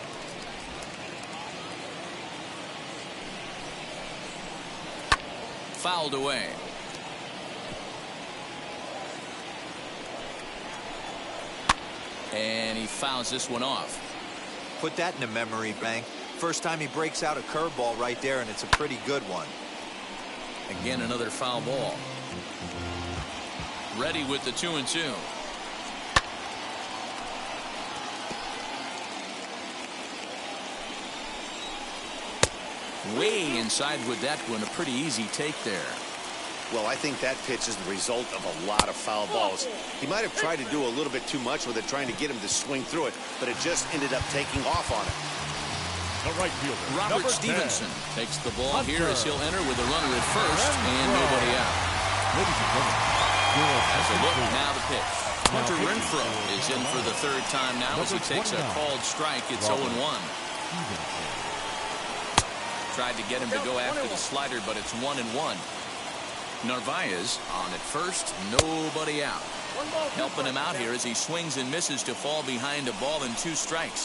Fouled away. And he fouls this one off. Put that in the memory bank. First time he breaks out a curveball right there, and it's a pretty good one. Again, another foul ball. Ready with the 2-2. Way inside with that one. A pretty easy take there. Well, I think that pitch is the result of a lot of foul balls. He might have tried to do a little bit too much with it, trying to get him to swing through it, but it just ended up taking off on him. The right fielder, Robert Stevenson takes the ball here as he'll enter with a runner at first and nobody out. As a look, now the pitch. Hunter Renfroe is in for the 3rd time now as he takes a called strike. It's 0-1. Tried to get him to go after the slider, but it's 1-1. Narvaez on at first, nobody out. Helping him out here as he swings and misses to fall behind a ball and 2 strikes.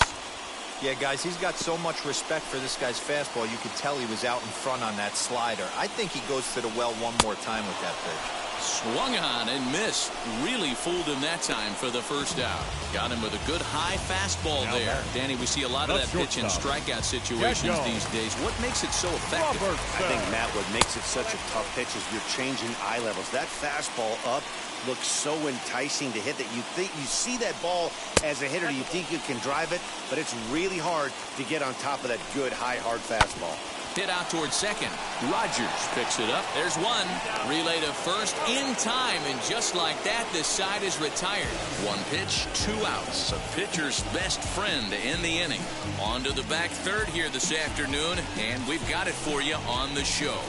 Yeah, guys, he's got so much respect for this guy's fastball. You could tell he was out in front on that slider. I think he goes to the well one more time with that pitch. Swung on and missed. Really fooled him that time for the first out. Got him with a good high fastball there. Danny, we see a lot of that pitch in strikeout situations these days. What makes it so effective? I think, Matt, what makes it such a tough pitch is you're changing eye levels. That fastball up looks so enticing to hit that you think you see that ball as a hitter, you think you can drive it, but it's really hard to get on top of that good high hard fastball. Hit out towards second. Rodgers picks it up. There's one. Relay to first in time, and just like that, this side is retired. 1 pitch, 2 outs. A pitcher's best friend to end the inning. On to the back third here this afternoon, and we've got it for you on the show.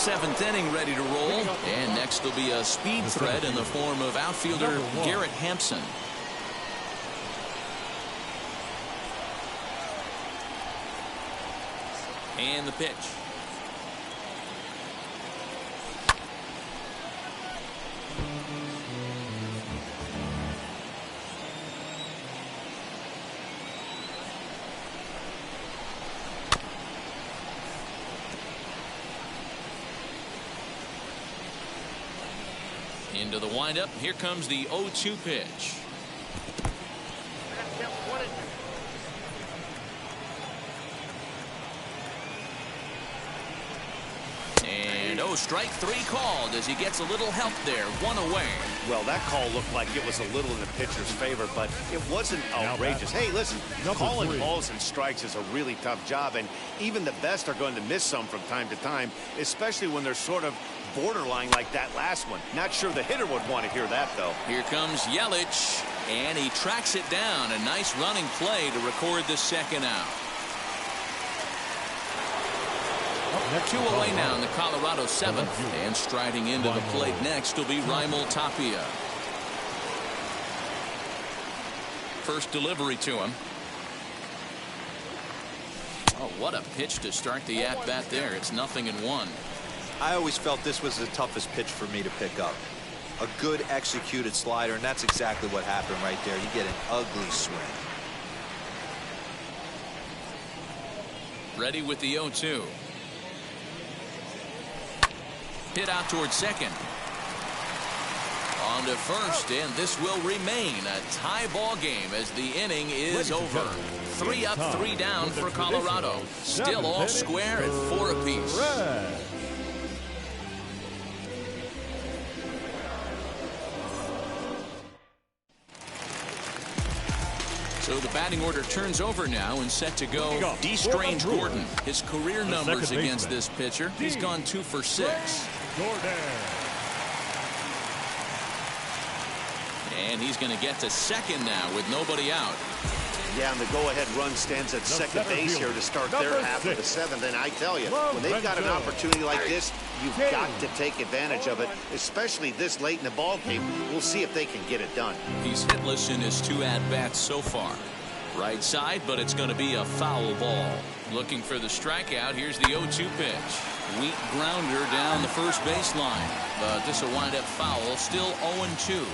7th inning ready to roll, and next will be a speed threat in the form of outfielder Garrett Hampson. And the pitch. Into the windup. Here comes the 0-2 pitch. And strike 3 called as he gets a little help there. 1 away. Well, that call looked like it was a little in the pitcher's favor, but it wasn't outrageous. Hey, listen, calling balls and strikes is a really tough job, and even the best are going to miss some from time to time, especially when they're sort of borderline like that last one. Not sure the hitter would want to hear that, though. Here comes Yelich, and he tracks it down. A nice running play to record the second out. 2 away now in the Colorado 7th, and striding into the plate next will be Raimel Tapia. First delivery to him. Oh, what a pitch to start the at-bat there. It's 0-1. I always felt this was the toughest pitch for me to pick up. A good executed slider, and that's exactly what happened right there. You get an ugly swing. Ready with the 0-2. Hit out towards second. On to first, and this will remain a tie ball game as the inning is over. 3 up, 3 down for Colorado. Still all square at 4 apiece. So the batting order turns over now and set to go. D. Strange Gordon. His career numbers against this pitcher. He's gone 2 for 6. And he's going to get to second now with nobody out. Yeah, and the go-ahead run stands at second base here to start their half of the 7th. And I tell you, when they've got an opportunity like this, you've got to take advantage of it, especially this late in the ball game. We'll see if they can get it done. He's hitless in his 2 at-bats so far. Right side, but it's going to be a foul ball. Looking for the strikeout. Here's the 0-2 pitch. Weak grounder down the first baseline. But this will wind up foul. Still 0-2.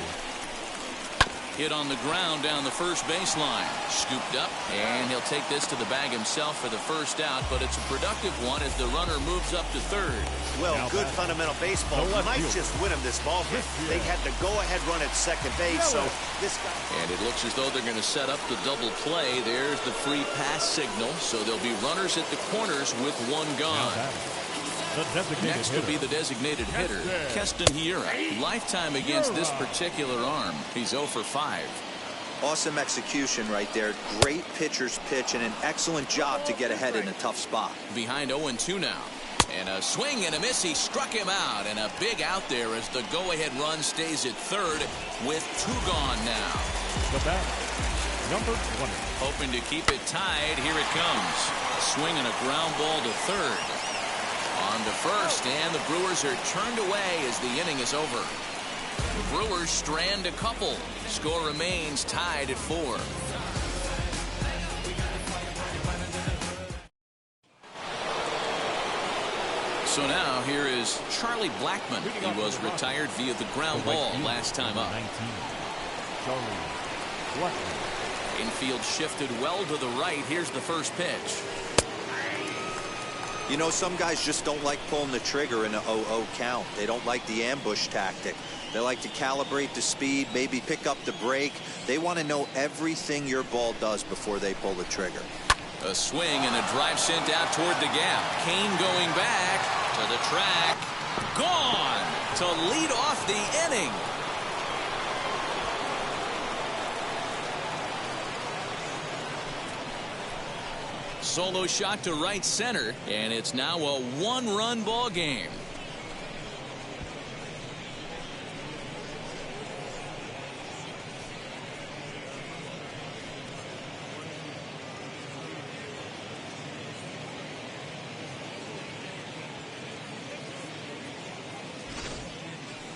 Hit on the ground down the first baseline. Scooped up, and he'll take this to the bag himself for the first out, but it's a productive one as the runner moves up to third. Well, good fundamental baseball. Might just win him this ball game. They had the go-ahead run at second base, so this guy... And it looks as though they're going to set up the double play. There's the free pass signal, so there'll be runners at the corners with 1 gone. Next will be the designated hitter, Keston Hiura. Lifetime against this particular arm. He's 0 for 5. Awesome execution right there. Great pitcher's pitch and an excellent job to get ahead in a tough spot. Behind 0-2 now. And a swing and a miss. He struck him out. And a big out there as the go-ahead run stays at third with 2 gone now. The batter, number 20. Hoping to keep it tied. Here it comes. A swing and a ground ball to third. On to first, and the Brewers are turned away as the inning is over. The Brewers strand a couple. Score remains tied at 4. So now here is Charlie Blackmon. He was retired via the ground ball last time up. Infield shifted well to the right. Here's the first pitch. You know, some guys just don't like pulling the trigger in a 0-0 count. They don't like the ambush tactic. They like to calibrate the speed, maybe pick up the break. They want to know everything your ball does before they pull the trigger. A swing and a drive sent out toward the gap. Kane going back to the track. Gone to lead off the inning. Solo shot to right center, and it's now a 1-run ball game.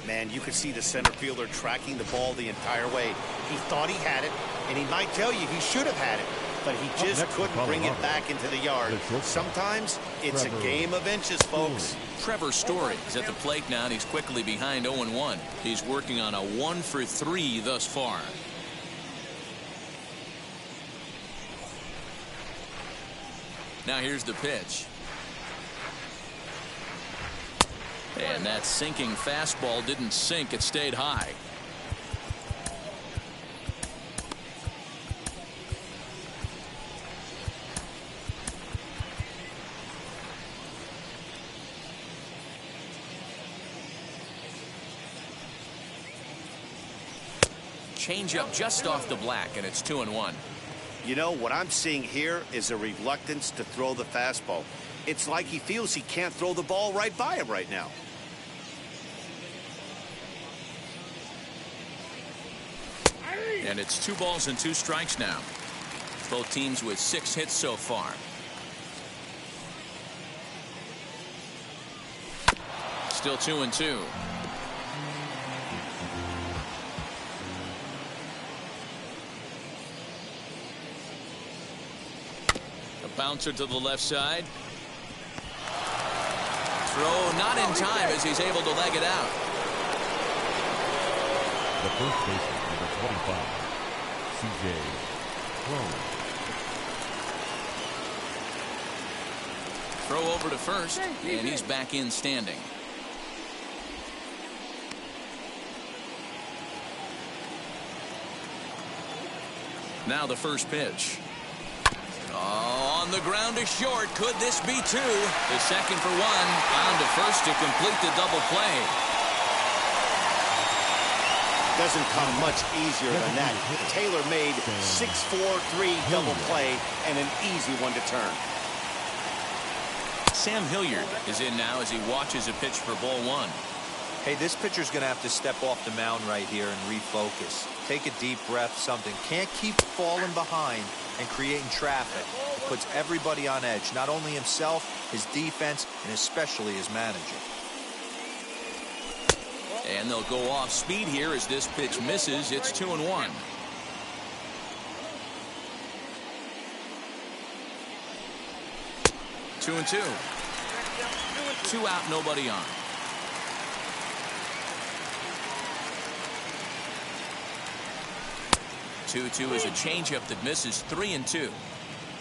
Man, you could see the center fielder tracking the ball the entire way. He thought he had it, and he might tell you he should have had it. but he just couldn't bring it back into the yard. Sometimes it's a game of inches, folks. Trevor Story is at the plate now, and he's quickly behind 0-1. He's working on a 1-for-3 thus far. Now here's the pitch. And that sinking fastball didn't sink, it stayed high. Changeup just off the black, and it's 2-1. You know, what I'm seeing here is a reluctance to throw the fastball. It's like he feels he can't throw the ball right by him right now. And it's 2 balls and 2 strikes now. Both teams with 6 hits so far. Still 2-2. Bouncer to the left side. Throw not in time as he's able to leg it out. The first baseman, number 25, C.J. Cron. Throw over to first, and he's back in standing. Now the first pitch. Oh, on the ground to short. Could this be 2? The second for 1. On to first to complete the double play. Doesn't come much easier than that. Taylor made 6-4-3 double play and an easy one to turn. Sam Hilliard is in now as he watches a pitch for ball 1. Hey, this pitcher's going to have to step off the mound right here and refocus. Take a deep breath, something. Can't keep falling behind and creating traffic. It puts everybody on edge, not only himself, his defense, and especially his manager. And they'll go off speed here as this pitch misses. It's 2-1. Two and 2. 2 out, nobody on. 2-2 is a changeup that misses. 3-2.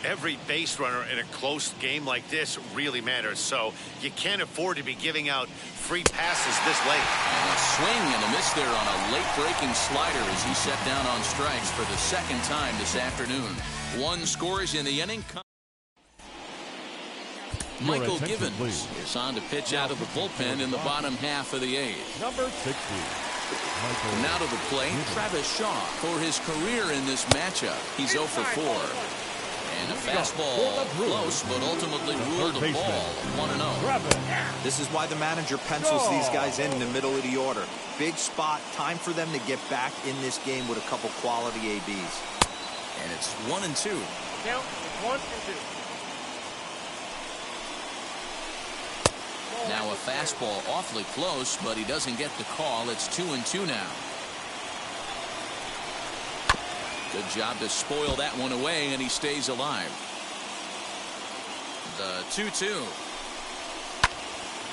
Every base runner in a close game like this really matters, so you can't afford to be giving out free passes this late. And a swing and a miss there on a late-breaking slider as he set down on strikes for the second time this afternoon. 1 scores in the inning. Michael Givens is on to pitch out of the bullpen in the bottom half of the 8th. Number 60. Now to the plate, Travis Shaw for his career in this matchup. He's 0 for 4. And a fastball close, but ultimately ruled a ball 1-0. This is why the manager pencils these guys in the middle of the order. Big spot, time for them to get back in this game with a couple quality ABs. And it's 1-2. Count 1 and 2. Now a fastball awfully close, but he doesn't get the call. It's 2-2 now. Good job to spoil that one away, and he stays alive. The 2-2.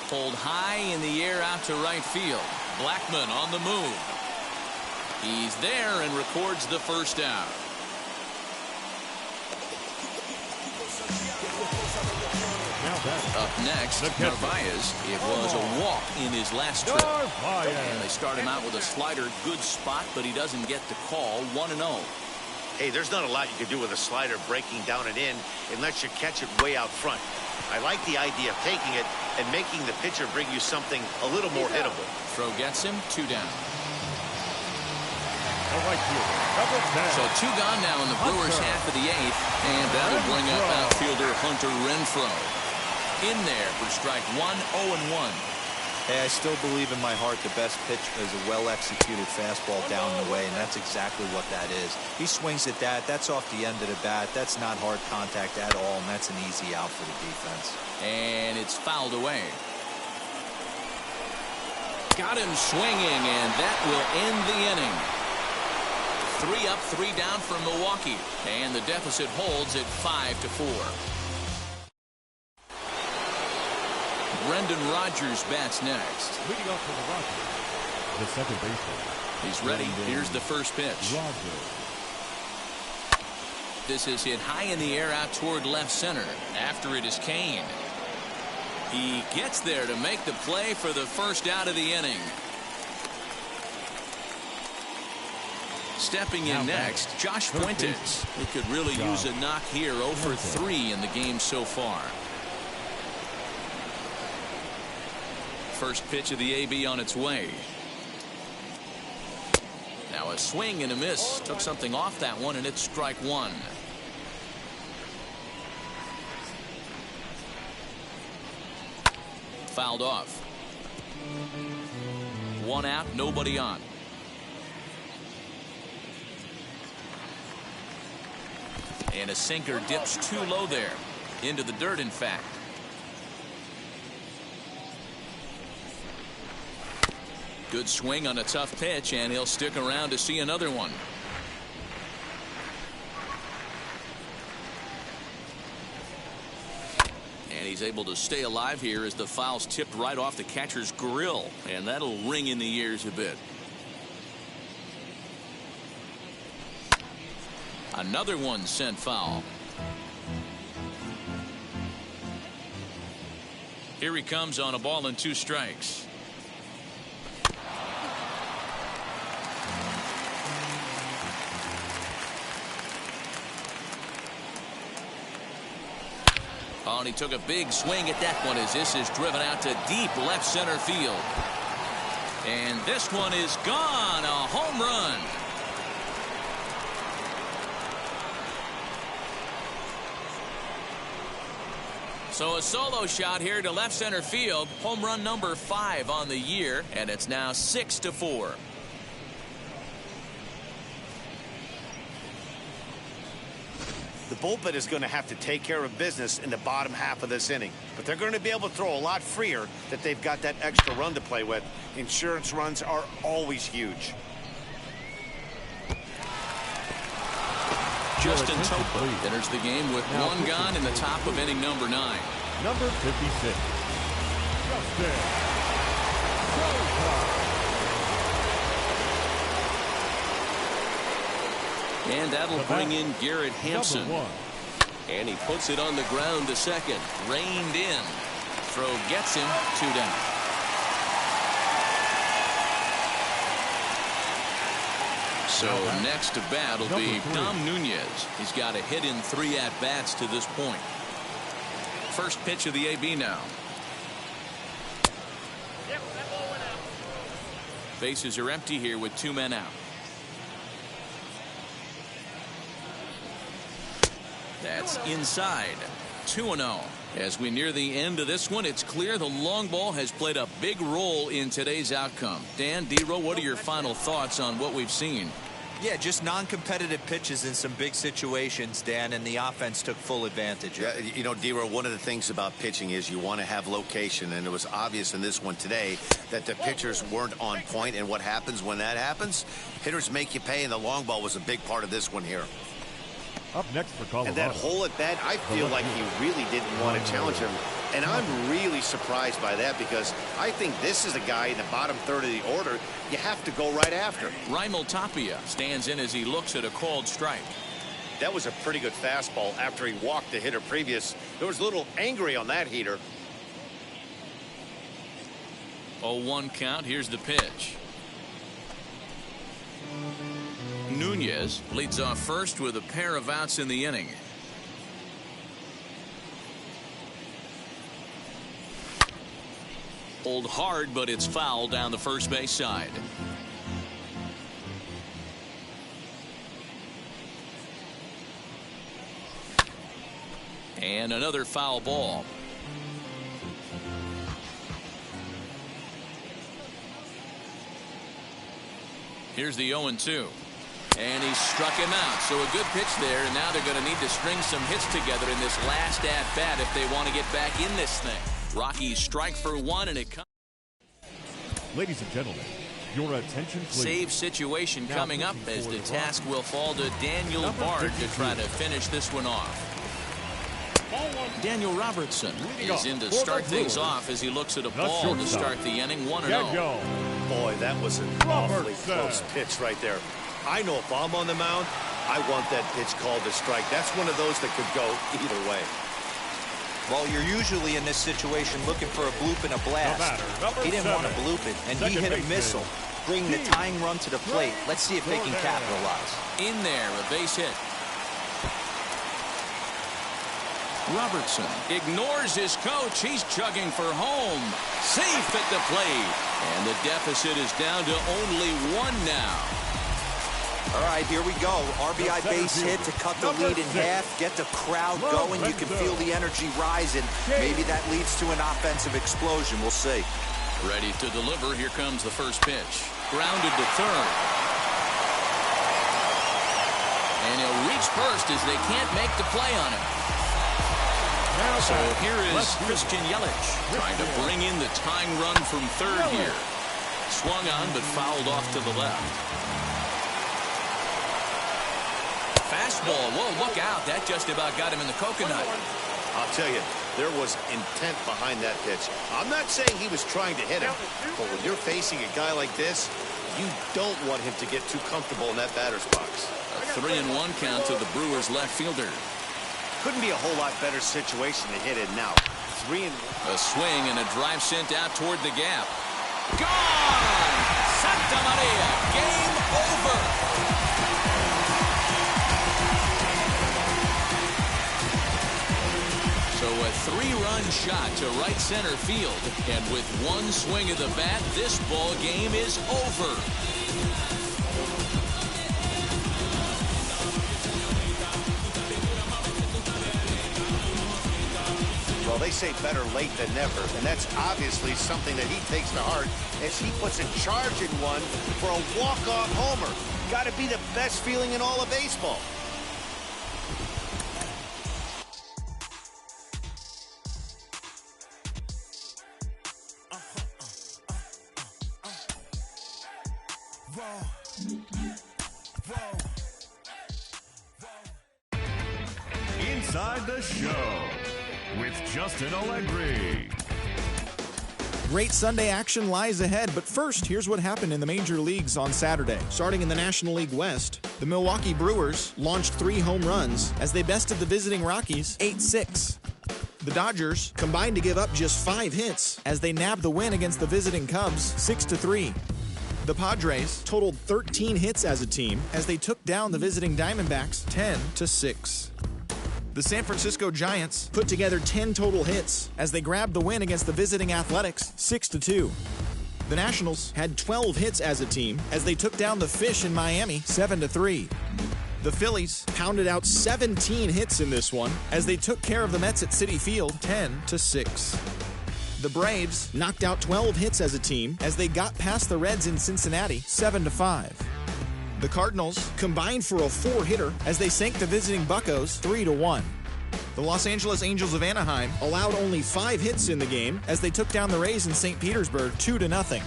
Pulled high in the air out to right field. Blackmon on the move. He's there and records the first out. Up next, Narvaez. It was a walk in his last trip. And they start him out with a slider. Good spot, but he doesn't get the call. 1-0. Hey, there's not a lot you can do with a slider breaking down and in unless you catch it way out front. I like the idea of taking it and making the pitcher bring you something a little more hittable. Throw gets him. 2 down. So 2 gone now in the Brewers half of the 8th. And that'll bring up outfielder Hunter Renfroe. In there for strike 1, 0-1. Hey, I still believe in my heart the best pitch is a well-executed fastball down the way, and that's exactly what that is. He swings at that. That's off the end of the bat. That's not hard contact at all, and that's an easy out for the defense. And it's fouled away. Got him swinging, and that will end the inning. 3 up, 3 down for Milwaukee, and the deficit holds at 5-4. Brendan Rodgers bats next. Leading off for the Rockies, the second baseman. He's ready. Here's the first pitch. Rodgers. This is hit high in the air out toward left center. After it is Kane. He gets there to make the play for the first out of the inning. Stepping in next, Josh Fuentes. He could really use a knock here. 0 for 3 in the game so far. First pitch of the AB on its way. Now a swing and a miss. Took something off that one, and it's strike 1. Fouled off. 1 out, nobody on. And a sinker dips too low there. Into the dirt, in fact. Good swing on a tough pitch, and he'll stick around to see another one. And he's able to stay alive here as the foul's tipped right off the catcher's grill, and that'll ring in the ears a bit. Another one sent foul. Here he comes on a ball and 2 strikes. Oh, and he took a big swing at that one as this is driven out to deep left center field. And this one is gone. A home run. So a solo shot here to left center field. Home run number 5 on the year, and it's now 6-4. The bullpen is going to have to take care of business in the bottom half of this inning. But they're going to be able to throw a lot freer that they've got that extra run to play with. Insurance runs are always huge. Justin Topa enters the game with 1 gone in the top of inning number 9. Number 56. Justin Topa. And that'll bring in Garrett Hampson. And he puts it on the ground to second. Reined in. Throw gets him. 2 down. So next to bat will be Dom Nunez. He's got a hit in 3 at-bats to this point. First pitch of the AB now. Bases are empty here with 2 men out. That's inside. 2-0. As we near the end of this one, it's clear the long ball has played a big role in today's outcome. Dan, D-Row, what are your final thoughts on what we've seen? Yeah, just non-competitive pitches in some big situations, Dan, and the offense took full advantage. Yeah, you know, D-Row, one of the things about pitching is you want to have location, and it was obvious in this one today that the pitchers weren't on point, and what happens when that happens? Hitters make you pay, and the long ball was a big part of this one here. Up next for Colorado. And that hole at bat, I feel like he really didn't want to challenge him. And I'm really surprised by that because I think this is a guy in the bottom third of the order you have to go right after. Raimel Tapia stands in as he looks at a called strike. That was a pretty good fastball after he walked the hitter previous. There was a little angry on that heater. 0-1 count. Here's the pitch. Nunez leads off first with a pair of outs in the inning. Pulled hard, but it's foul down the first base side. And another foul ball. Here's the 0-2. And he struck him out. So a good pitch there, and now they're going to need to string some hits together in this last at-bat if they want to get back in this thing. Rockies strike for 1, and it comes. Ladies and gentlemen, Your attention, please. Save situation coming up as the task will fall to Daniel Bard to try to finish this one off. Daniel Robertson is in to start things off as he looks at a ball to start the inning 1-0. Boy, that was an awfully close pitch right there. I know if I'm on the mound, I want that pitch called a strike. That's one of those that could go either way. Well, you're usually in this situation looking for a bloop and a blast. He didn't want to bloop it, and he hit a missile, bringing the tying run to the plate. Let's see if they can capitalize. In there, a base hit. Robertson ignores his coach. He's chugging for home. Safe at the plate. And the deficit is down to only 1 now. All right, here we go. RBI base hit to cut the lead in half, get the crowd going. You can feel the energy rising. Maybe that leads to an offensive explosion. We'll see. Ready to deliver. Here comes the first pitch. Grounded to third. And he'll reach first as they can't make the play on him. So here is Christian Yelich trying to bring in the tying run from third here. Swung on but fouled off to the left. Fastball. Whoa, look out. That just about got him in the coconut. I'll tell you, there was intent behind that pitch. I'm not saying he was trying to hit him, but when you're facing a guy like this, you don't want him to get too comfortable in that batter's box. A 3-1 count to the Brewers left fielder. Couldn't be a whole lot better situation to hit in now. 3-1. A swing and a drive sent out toward the gap. Gone! Santa Maria. Game over. So a 3-run shot to right center field. And with one swing of the bat, this ball game is over. Well, they say better late than never, and that's obviously something that he takes to heart as he puts a charge in one for a walk-off homer. Got to be the best feeling in all of baseball. Inside the Show with Justin Allegri. Great Sunday action lies ahead, but first, here's what happened in the major leagues on Saturday. Starting in the National League West, the Milwaukee Brewers launched 3 home runs as they bested the visiting Rockies 8-6. The Dodgers combined to give up just 5 hits as they nabbed the win against the visiting Cubs 6-3. The Padres totaled 13 hits as a team as they took down the visiting Diamondbacks 10-6. The San Francisco Giants put together 10 total hits as they grabbed the win against the visiting Athletics 6-2. The Nationals had 12 hits as a team as they took down the Fish in Miami 7-3. The Phillies pounded out 17 hits in this one as they took care of the Mets at Citi Field 10-6. The Braves knocked out 12 hits as a team as they got past the Reds in Cincinnati 7-5. The Cardinals combined for a 4-hitter as they sank the visiting Buccos 3-1. The Los Angeles Angels of Anaheim allowed only 5 hits in the game as they took down the Rays in St. Petersburg 2-0.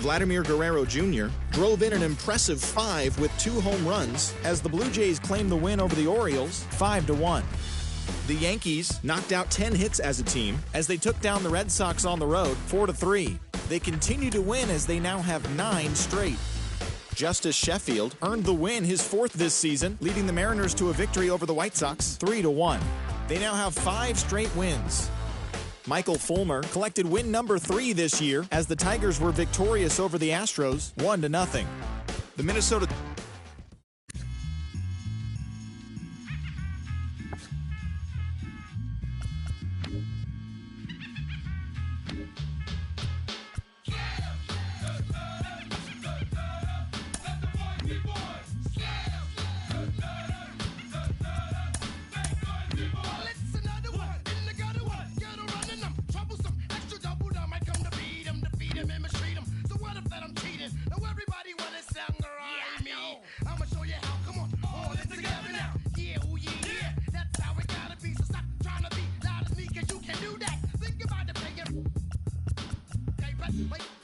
Vladimir Guerrero Jr. drove in an impressive 5 with 2 home runs as the Blue Jays claimed the win over the Orioles 5-1. The Yankees knocked out 10 hits as a team as they took down the Red Sox on the road 4-3. They continue to win as they now have 9 straight. Justice Sheffield earned the win, his 4th this season, leading the Mariners to a victory over the White Sox 3-1. They now have 5 straight wins. Michael Fulmer collected win number 3 this year as the Tigers were victorious over the Astros 1-0. The Minnesota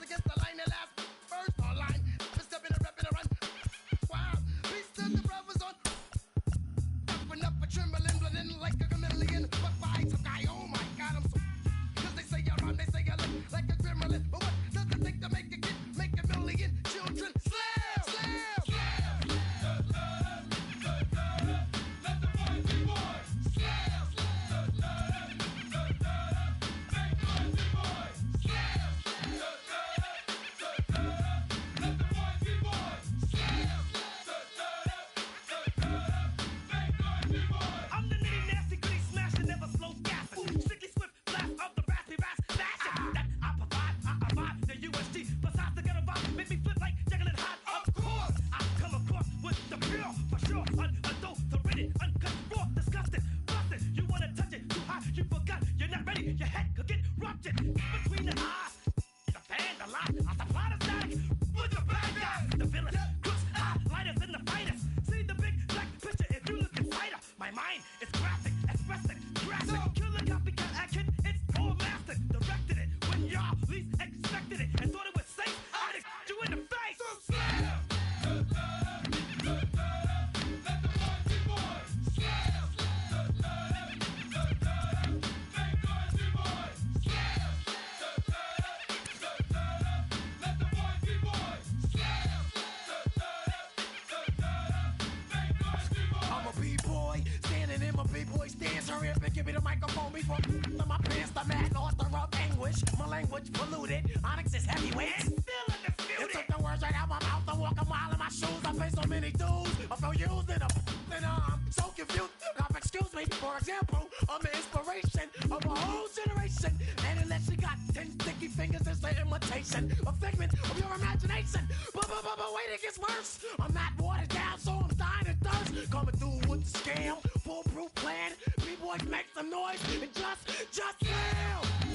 against the line that last first. least expected it and thought it was safe. I'd you in the face. So slam. B-boy stands, hurry up and give me the microphone before my pants, the mad author of anguish. My language polluted, Onyx is heavyweight. Still undisputed. You took the words right out my mouth, I walk a mile in my shoes. I face so many dudes, I feel used and I'm so confused. Excuse me, for example, I'm the inspiration of a whole generation. And unless you got 10 sticky fingers, it's an imitation, a figment of your imagination. But wait, it gets worse. I'm not watered down, so I'm dying of thirst. Coming through with the scam, foolproof plan. B-boys make some noise and just slam.